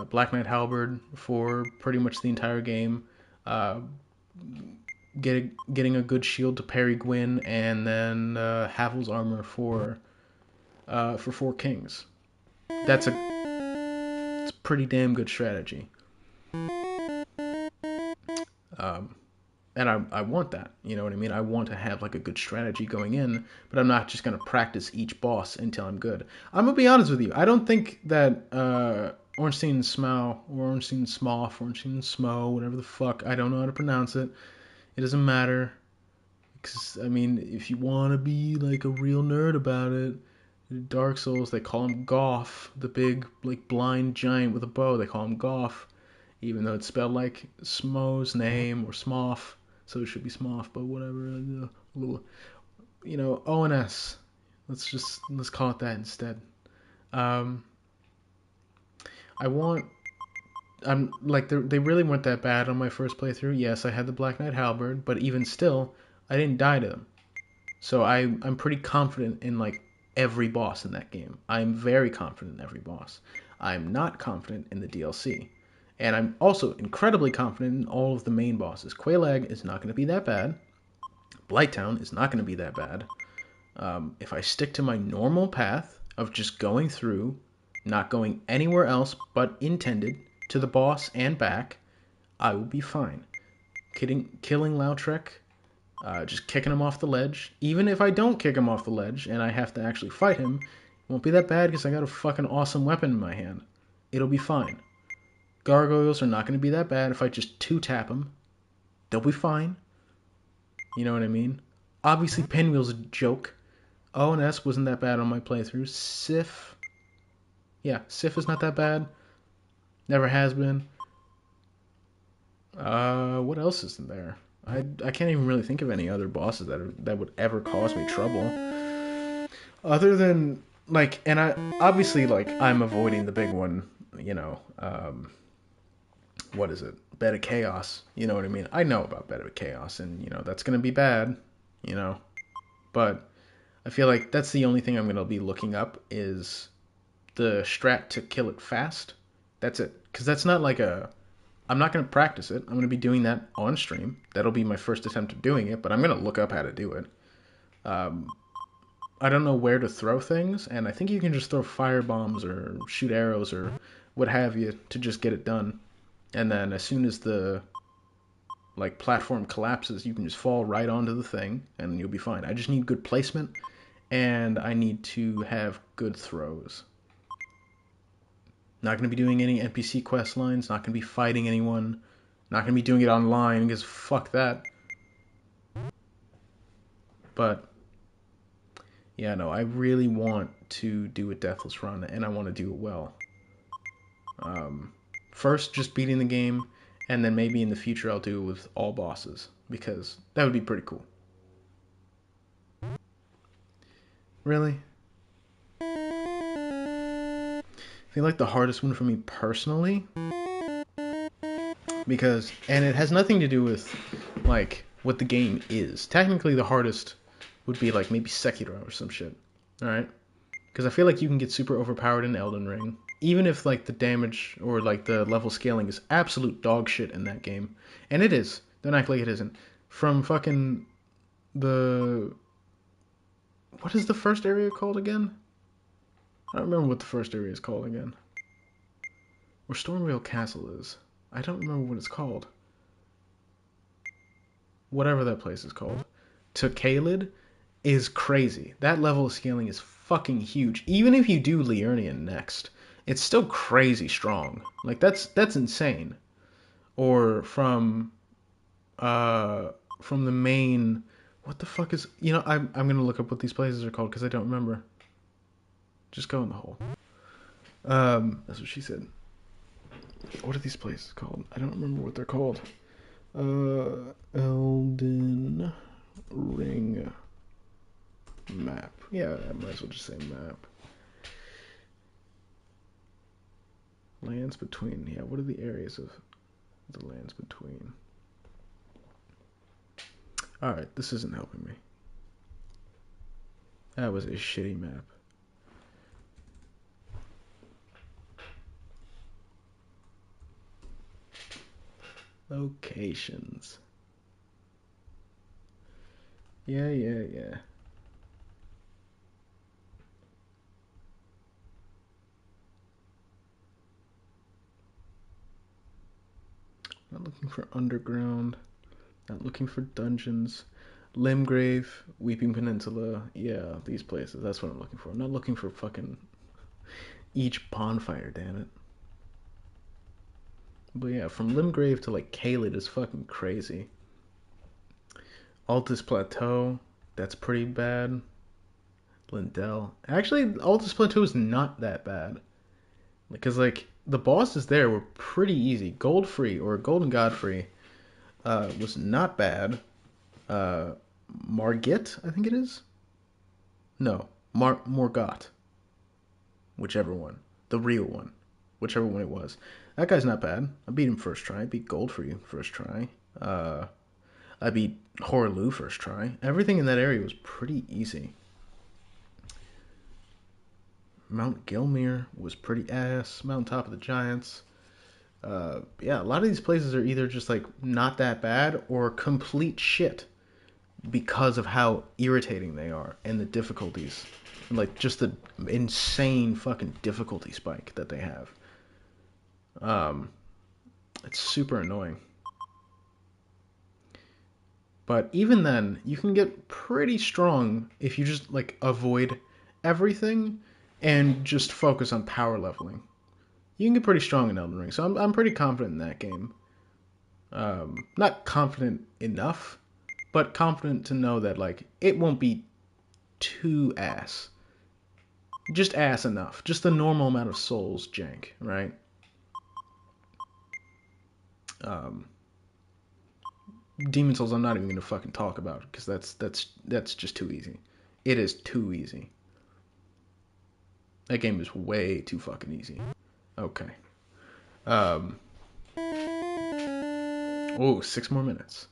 Black Knight Halberd for pretty much the entire game. Uh, getting a good shield to parry Gwyn, and then Havel's armor for Four Kings. That's it's a pretty damn good strategy. Um, and I want that. You know what I mean? I want to have like a good strategy going in, but I'm not just gonna practice each boss until I'm good. I'm gonna be honest with you. I don't think that Ornstein Smough or Ornstein Smough, Ornstein Smo, whatever the fuck, I don't know how to pronounce it. It doesn't matter. Because, I mean, if you want to be like a real nerd about it, Dark Souls, they call him Goff, the big, like, blind giant with a bow. They call him Goff, even though it's spelled like Smo's name or Smoff, so it should be Smoff, but whatever. O and S. Let's call it that instead. Um, I want. I'm like they really weren't that bad on my first playthrough. Yes, I had the Black Knight Halberd, but even still, I didn't die to them. So I'm pretty confident in like every boss in that game. I'm very confident in every boss. I'm not confident in the DLC. And I'm also incredibly confident in all of the main bosses. Quelaag is not going to be that bad. Blighttown is not going to be that bad. If I stick to my normal path of just going through, not going anywhere else but intended, to the boss and back, I will be fine. Killing Lautrec, just kicking him off the ledge. Even if I don't kick him off the ledge and I have to actually fight him, it won't be that bad because I got a fucking awesome weapon in my hand. It'll be fine. Gargoyles are not going to be that bad if I just two-tap them. They'll be fine. You know what I mean? Obviously, Pinwheel's a joke. O&S wasn't that bad on my playthrough. Sif. Yeah, Sif is not that bad. Never has been. What else is in there? I can't even really think of any other bosses that would ever cause me trouble. Other than like, and I obviously like I'm avoiding the big one, what is it? Bed of Chaos. You know what I mean? I know about Bed of Chaos, and that's gonna be bad. You know, but I feel like that's the only thing I'm gonna be looking up is the strat to kill it fast. That's it. Because that's not like a. I'm not gonna practice it. I'm gonna be doing that on stream. That'll be my first attempt at doing it, but I'm gonna look up how to do it. Um, I don't know where to throw things, and I think you can just throw fire bombs or shoot arrows or what have you to just get it done. And then as soon as the like platform collapses, you can just fall right onto the thing and you'll be fine. I just need good placement and I need to have good throws. Not going to be doing any NPC quest lines, not going to be fighting anyone, not going to be doing it online because fuck that. But yeah, no, I really want to do a deathless run and I want to do it well. First, just beating the game, and then maybe in the future I'll do it with all bosses because that would be pretty cool. Really? I feel like the hardest one for me personally, because, and it has nothing to do with like what the game is. Technically, the hardest would be like maybe Sekiro or some shit. All right, because I feel like you can get super overpowered in Elden Ring, even if like the damage or like the level scaling is absolute dog shit in that game, and it is. Don't act like it isn't. From fucking the what is the first area called again? I don't remember what the first area is called again. Where Stormvale Castle is. I don't remember what it's called. Whatever that place is called. To Caelid is crazy. That level of scaling is fucking huge. Even if you do Liurnian next, it's still crazy strong. Like that's insane. Or from the main, what the fuck is, I'm gonna look up what these places are called because I don't remember. Just go in the hole. That's what she said. What are these places called? I don't remember what they're called. Elden Ring map. Yeah, I might as well just say map. Lands between. Yeah, what are the areas of the lands between? Alright, this isn't helping me. That was a shitty map. Locations. Yeah. Not looking for underground. Not looking for dungeons. Limgrave, Weeping Peninsula. Yeah, these places. That's what I'm looking for. I'm not looking for fucking each bonfire, damn it. But yeah, from Limgrave to like Caelid is fucking crazy. Altus Plateau, that's pretty bad. Lindell. Actually, Altus Plateau is not that bad. Because like the bosses there were pretty easy. Goldfree or Golden Godfrey was not bad. Margit, I think it is. No, Morgott. Whichever one, the real one, whichever one it was. That guy's not bad. I beat him first try. I beat Goldfree first try. I beat Horaloo first try. Everything in that area was pretty easy. Mount Gilmere was pretty ass. Mountaintop of the Giants. Yeah, a lot of these places are either just like not that bad or complete shit because of how irritating they are and the difficulties. And like just the insane fucking difficulty spike that they have. It's super annoying. But even then, you can get pretty strong if you just like avoid everything and just focus on power leveling. You can get pretty strong in Elden Ring, so I'm pretty confident in that game. Not confident enough, but confident to know that like it won't be too ass. Just ass enough. Just the normal amount of souls jank, right? Demon Souls I'm not even gonna fucking talk about because that's just too easy. It is too easy. That game is way too fucking easy. Okay. Oh, 6 more minutes.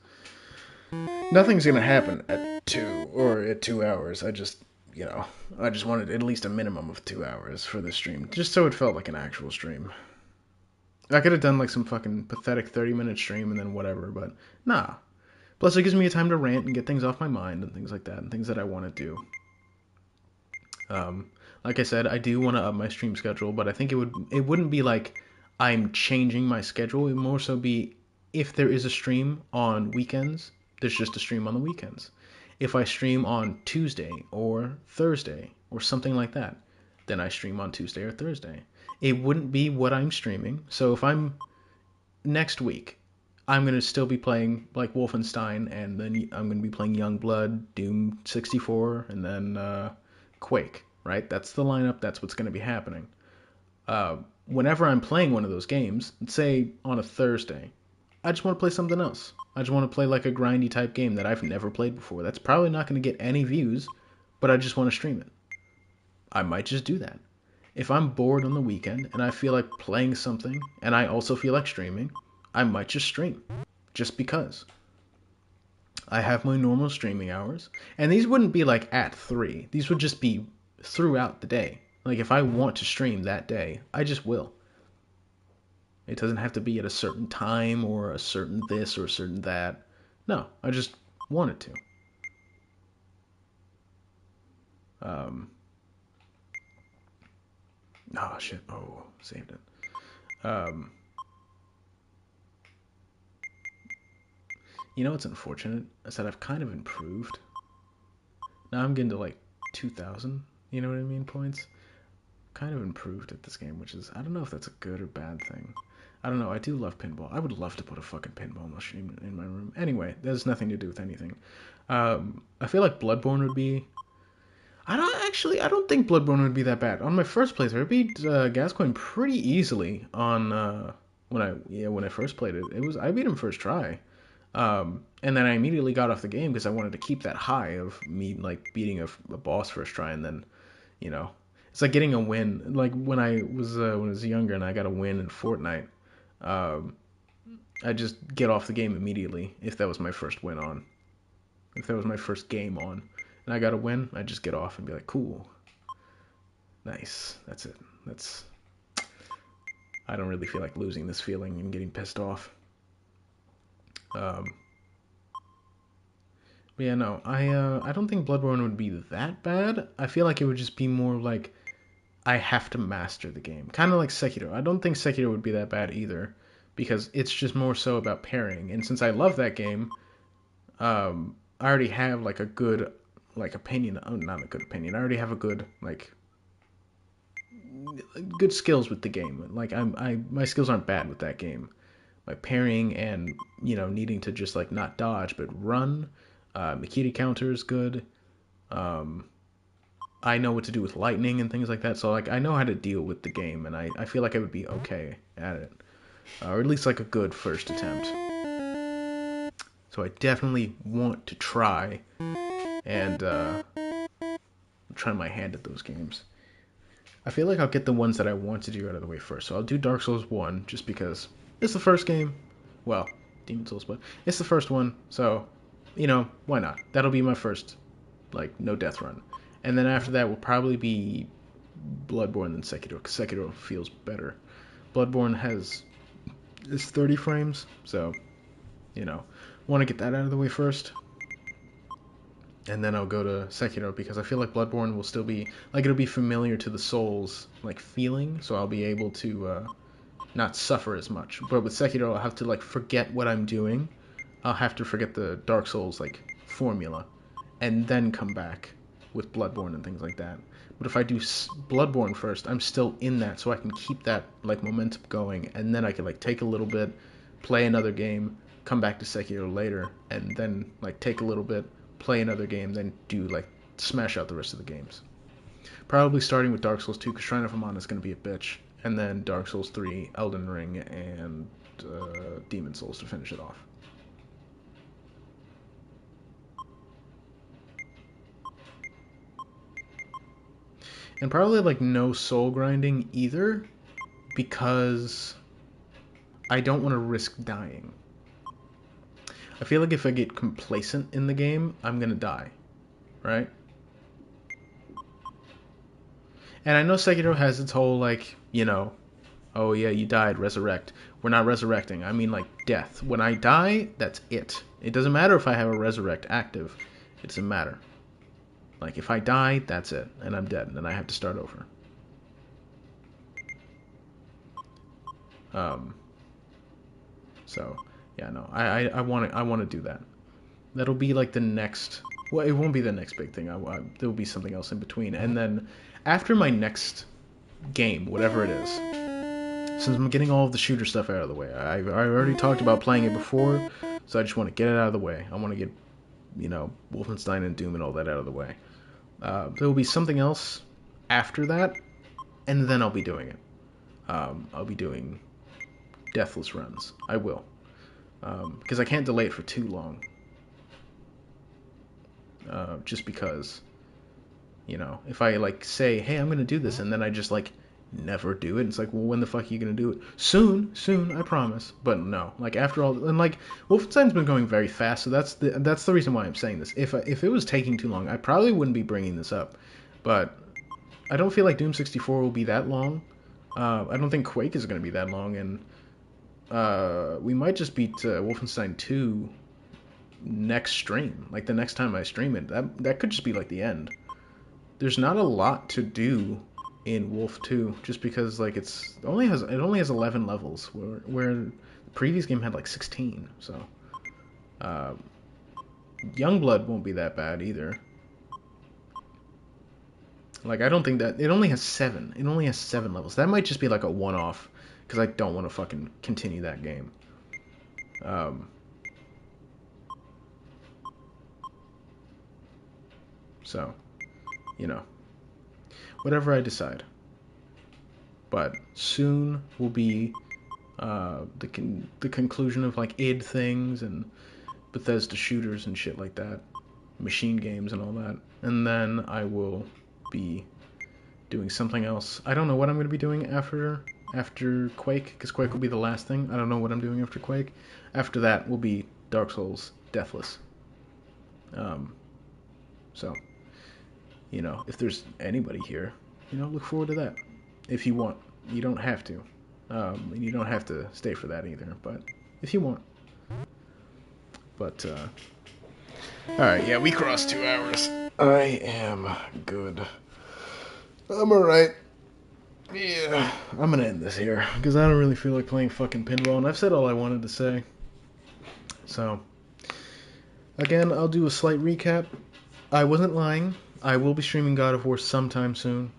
Nothing's gonna happen at 2 hours. I just wanted at least a minimum of 2 hours for the stream, just so it felt like an actual stream. I could have done like some fucking pathetic 30-minute stream and then whatever, but nah. Plus, it gives me a time to rant and get things off my mind and things like that, and things that I want to do. Like I said, I do want to up my stream schedule, but I think it wouldn't be like I'm changing my schedule. It would more so be if there is a stream on weekends, there's just a stream on the weekends. If I stream on Tuesday or Thursday or something like that, then I stream on Tuesday or Thursday. It wouldn't be what I'm streaming. So if I'm next week, I'm going to still be playing like Wolfenstein, and then I'm going to be playing Youngblood, Doom 64, and then Quake, right? That's the lineup. That's what's going to be happening. Whenever I'm playing one of those games, let's say on a Thursday, I just want to play something else. I just want to play like a grindy type game that I've never played before. That's probably not going to get any views, but I just want to stream it. I might just do that. If I'm bored on the weekend and I feel like playing something and I also feel like streaming, I might just stream. Just because. I have my normal streaming hours. And these wouldn't be like at 3. These would just be throughout the day. Like if I want to stream that day, I just will. It doesn't have to be at a certain time or a certain this or a certain that. No, I just wanted to. Oh shit. Oh, saved it. You know what's unfortunate? Is that I've kind of improved. Now I'm getting to like 2,000, you know what I mean, points. Kind of improved at this game, which is, I don't know if that's a good or bad thing. I don't know, I do love pinball. I would love to put a fucking pinball machine in my room. Anyway, that has nothing to do with anything. I feel like Bloodborne would be... I don't think Bloodborne would be that bad. On my first playthrough, I beat Gascoigne pretty easily on when I first played it. I beat him first try. And then I immediately got off the game because I wanted to keep that high of me like beating a boss first try, and then, you know, it's like getting a win. Like when I was younger and I got a win in Fortnite, I just get off the game immediately if that was my first win on, if that was my first game on, and I got a win, I just get off and be like, cool, nice, that's it. I don't really feel like losing this feeling and getting pissed off. But yeah, no, I don't think Bloodborne would be that bad. I feel like it would just be more like I have to master the game, kind of like Sekiro. I don't think Sekiro would be that bad either, because it's just more so about parrying. And since I love that game, I already have like a good like opinion. Oh, not a good opinion. I already have a good like good skills with the game. Like my skills aren't bad with that game. My parrying and needing to just like not dodge but run. Makita counter is good. I know what to do with lightning and things like that. So like I know how to deal with the game, and I feel like I would be okay at it, or at least like a good first attempt. So I definitely want to try and try my hand at those games. I feel like I'll get the ones that I want to do out of the way first. So I'll do Dark Souls 1 just because it's the first game. Well, Demon Souls, but it's the first one. So, why not? That'll be my first, like, no death run. And then after that will probably be Bloodborne than Sekiro, because Sekiro feels better. Bloodborne is 30 frames, so, want to get that out of the way first. And then I'll go to Sekiro, because I feel like Bloodborne will still be, like, it'll be familiar to the Souls, like, feeling, so I'll be able to not suffer as much. But with Sekiro, I'll have to, like, forget what I'm doing. I'll have to forget the Dark Souls, like, formula, and then come back with Bloodborne and things like that. But if I do Bloodborne first, I'm still in that, so I can keep that, like, momentum going, and then I can, like, take a little bit, play another game, come back to Sekiro later, and then, like, take a little bit, play another game, then do, like, smash out the rest of the games. Probably starting with Dark Souls 2, because Shrine of Amon is going to be a bitch, and then Dark Souls 3, Elden Ring, and Demon Souls to finish it off. And probably, like, no soul grinding either, because I don't want to risk dying. I feel like if I get complacent in the game, I'm gonna die, right? And I know Sekiro has its whole like, oh yeah, you died, resurrect. We're not resurrecting. I mean like death. When I die, that's it. It doesn't matter if I have a resurrect active. It doesn't matter. Like if I die, that's it, and I'm dead, and then I have to start over. Um. So yeah, no, I want to do that. That'll be like the next. Well, it won't be the next big thing. There'll be something else in between, and then after my next game, whatever it is, since I'm getting all of the shooter stuff out of the way, I already talked about playing it before, so I just want to get it out of the way. I want to get, Wolfenstein and Doom and all that out of the way. There will be something else after that, and then I'll be doing it. I'll be doing deathless runs. I will. Because I can't delay it for too long. Just because, if I like say, hey, I'm gonna do this, and then I just like never do it, it's like, well, when the fuck are you gonna do it? Soon, I promise. But no, like after all, and like Wolfenstein's been going very fast, so that's the reason why I'm saying this. If it was taking too long, I probably wouldn't be bringing this up. But I don't feel like Doom 64 will be that long. I don't think Quake is gonna be that long, and we might just beat Wolfenstein 2 next stream. Like the next time I stream it, that could just be like the end. There's not a lot to do in Wolf 2, just because like it only has 11 levels, where the previous game had like 16. So Youngblood won't be that bad either. Like I don't think that it only has 7. It only has 7 levels. That might just be like a one-off because I don't want to fucking continue that game. So, whatever I decide. But soon will be the conclusion of like id things and Bethesda shooters and shit like that, machine games and all that, and then I will be doing something else. I don't know what I'm going to be doing after Quake, because Quake will be the last thing. I don't know what I'm doing after Quake. After that will be Dark Souls Deathless. So, if there's anybody here, look forward to that. If you want. You don't have to. And you don't have to stay for that either, but if you want. But, alright, yeah, we crossed 2 hours. I am good. I'm alright. Yeah, I'm gonna end this here, because I don't really feel like playing fucking pinball, and I've said all I wanted to say. So, again, I'll do a slight recap. I wasn't lying. I will be streaming God of War sometime soon.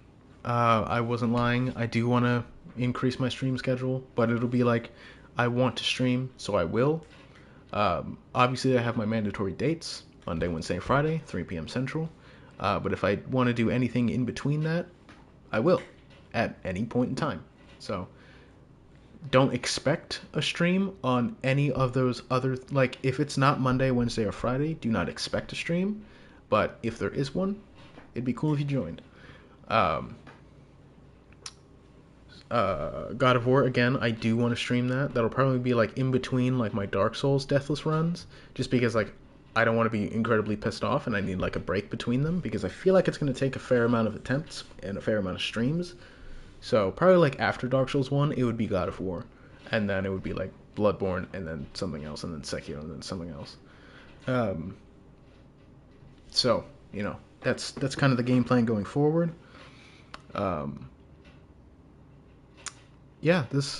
I wasn't lying. I do want to increase my stream schedule, but it'll be like I want to stream, so I will. Obviously, I have my mandatory dates, Monday, Wednesday, Friday, 3 p.m. Central. But if I want to do anything in between that, I will, at any point in time. So, don't expect a stream on any of those other, like, if it's not Monday, Wednesday, or Friday, do not expect a stream. But if there is one, it'd be cool if you joined. God of War, again, I do want to stream that. That'll probably be like in between like my Dark Souls Deathless runs, just because like I don't want to be incredibly pissed off and I need like a break between them, because I feel like it's going to take a fair amount of attempts and a fair amount of streams. So probably like after Dark Souls 1, it would be God of War, and then it would be like Bloodborne, and then something else, and then Sekiro, and then something else. So, that's kind of the game plan going forward. Yeah, this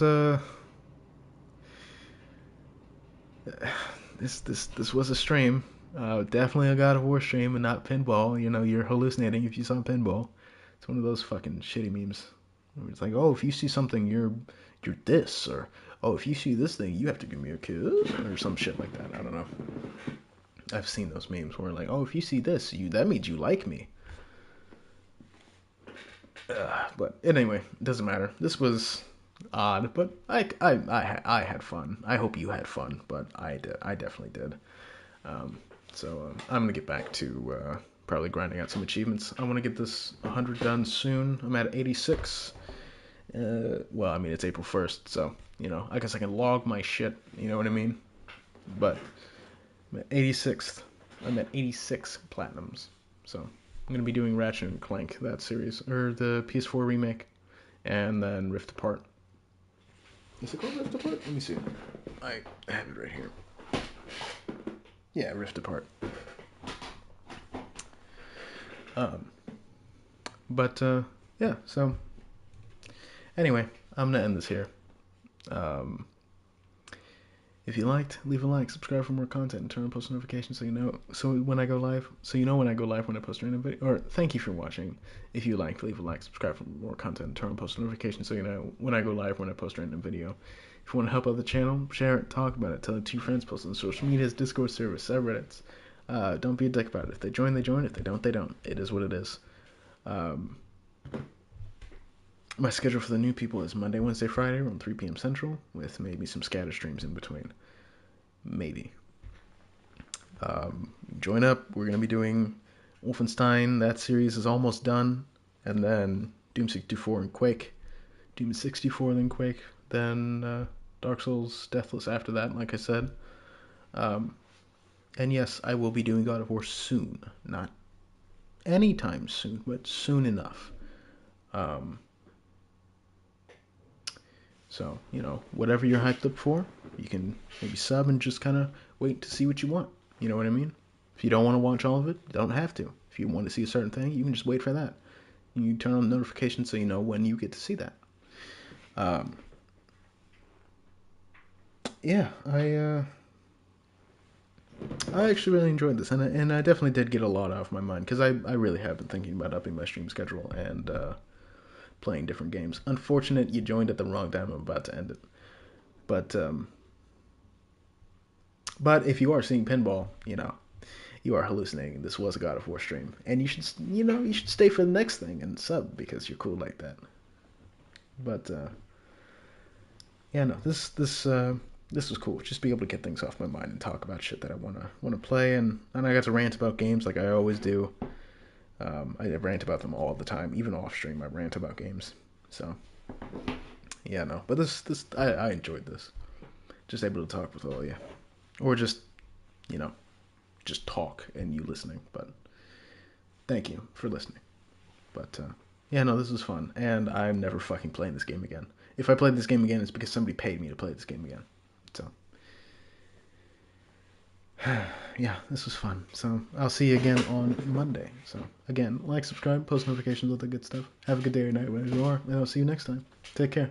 was a stream. Definitely a God of War stream and not pinball. You're hallucinating if you saw pinball. It's one of those fucking shitty memes. Where it's like, oh, if you see something, you're this, or oh, if you see this thing, you have to give me a kiss, or some shit like that. I don't know. I've seen those memes where like, oh, if you see this, that means you like me. But anyway, it doesn't matter. This was odd, but I had fun. I hope you had fun, but I did. I definitely did. So I'm gonna get back to probably grinding out some achievements. I want to get this 100 done soon. I'm at 86. Well, I mean it's April 1st, so I guess I can log my shit. You know what I mean? But I'm at 86th. I'm at 86 platinums. So I'm gonna be doing Ratchet and Clank, that series, or the PS4 remake, and then Rift Apart. Is it called Rift Apart? Let me see. I have it right here. Yeah, Rift Apart. But yeah. So anyway, I'm gonna end this here. If you liked, leave a like, subscribe for more content, and turn on post notifications so you know when I go live. So you know when I go live when I post a random video. Or thank you for watching. If you liked, leave a like, subscribe for more content, and turn on post notifications so you know when I go live when I post a random video. If you want to help out the channel, share it, talk about it, tell it to your friends, post on social medias, Discord servers, subreddits. Don't be a dick about it. If they join, they join. If they don't, they don't. It is what it is. My schedule for the new people is Monday, Wednesday, Friday around 3 p.m. Central, with maybe some scatter streams in between. Maybe. Join up. We're going to be doing Wolfenstein. That series is almost done. And then Doom 64 and Quake. Doom 64, then Quake. Then Dark Souls, Deathless after that, like I said. And yes, I will be doing God of War soon. Not anytime soon, but soon enough. So, whatever you're hyped up for, you can maybe sub and just kind of wait to see what you want. You know what I mean? If you don't want to watch all of it, you don't have to. If you want to see a certain thing, you can just wait for that. You turn on notifications so you know when you get to see that. Yeah, I actually really enjoyed this, and I definitely did get a lot off my mind, because I really have been thinking about upping my stream schedule and playing different games. Unfortunate you joined at the wrong time. I'm about to end it. But if you are seeing pinball, you are hallucinating. This was a God of War stream, and you should stay for the next thing and sub because you're cool like that. But yeah, no, this was cool. Just be able to get things off my mind and talk about shit that I wanna play, and I got to rant about games like I always do. I rant about them all the time, even off stream. I rant about games. So yeah, no, but I enjoyed this. Just able to talk with all of you, or just talk and you listening. But thank you for listening. But yeah, no, this was fun, and I'm never fucking playing this game again. If I played this game again, it's because somebody paid me to play this game again. So yeah, this was fun. So I'll see you again on Monday. So again, like, subscribe, post notifications, all that good stuff. Have a good day or night wherever you are, and I'll see you next time. Take care.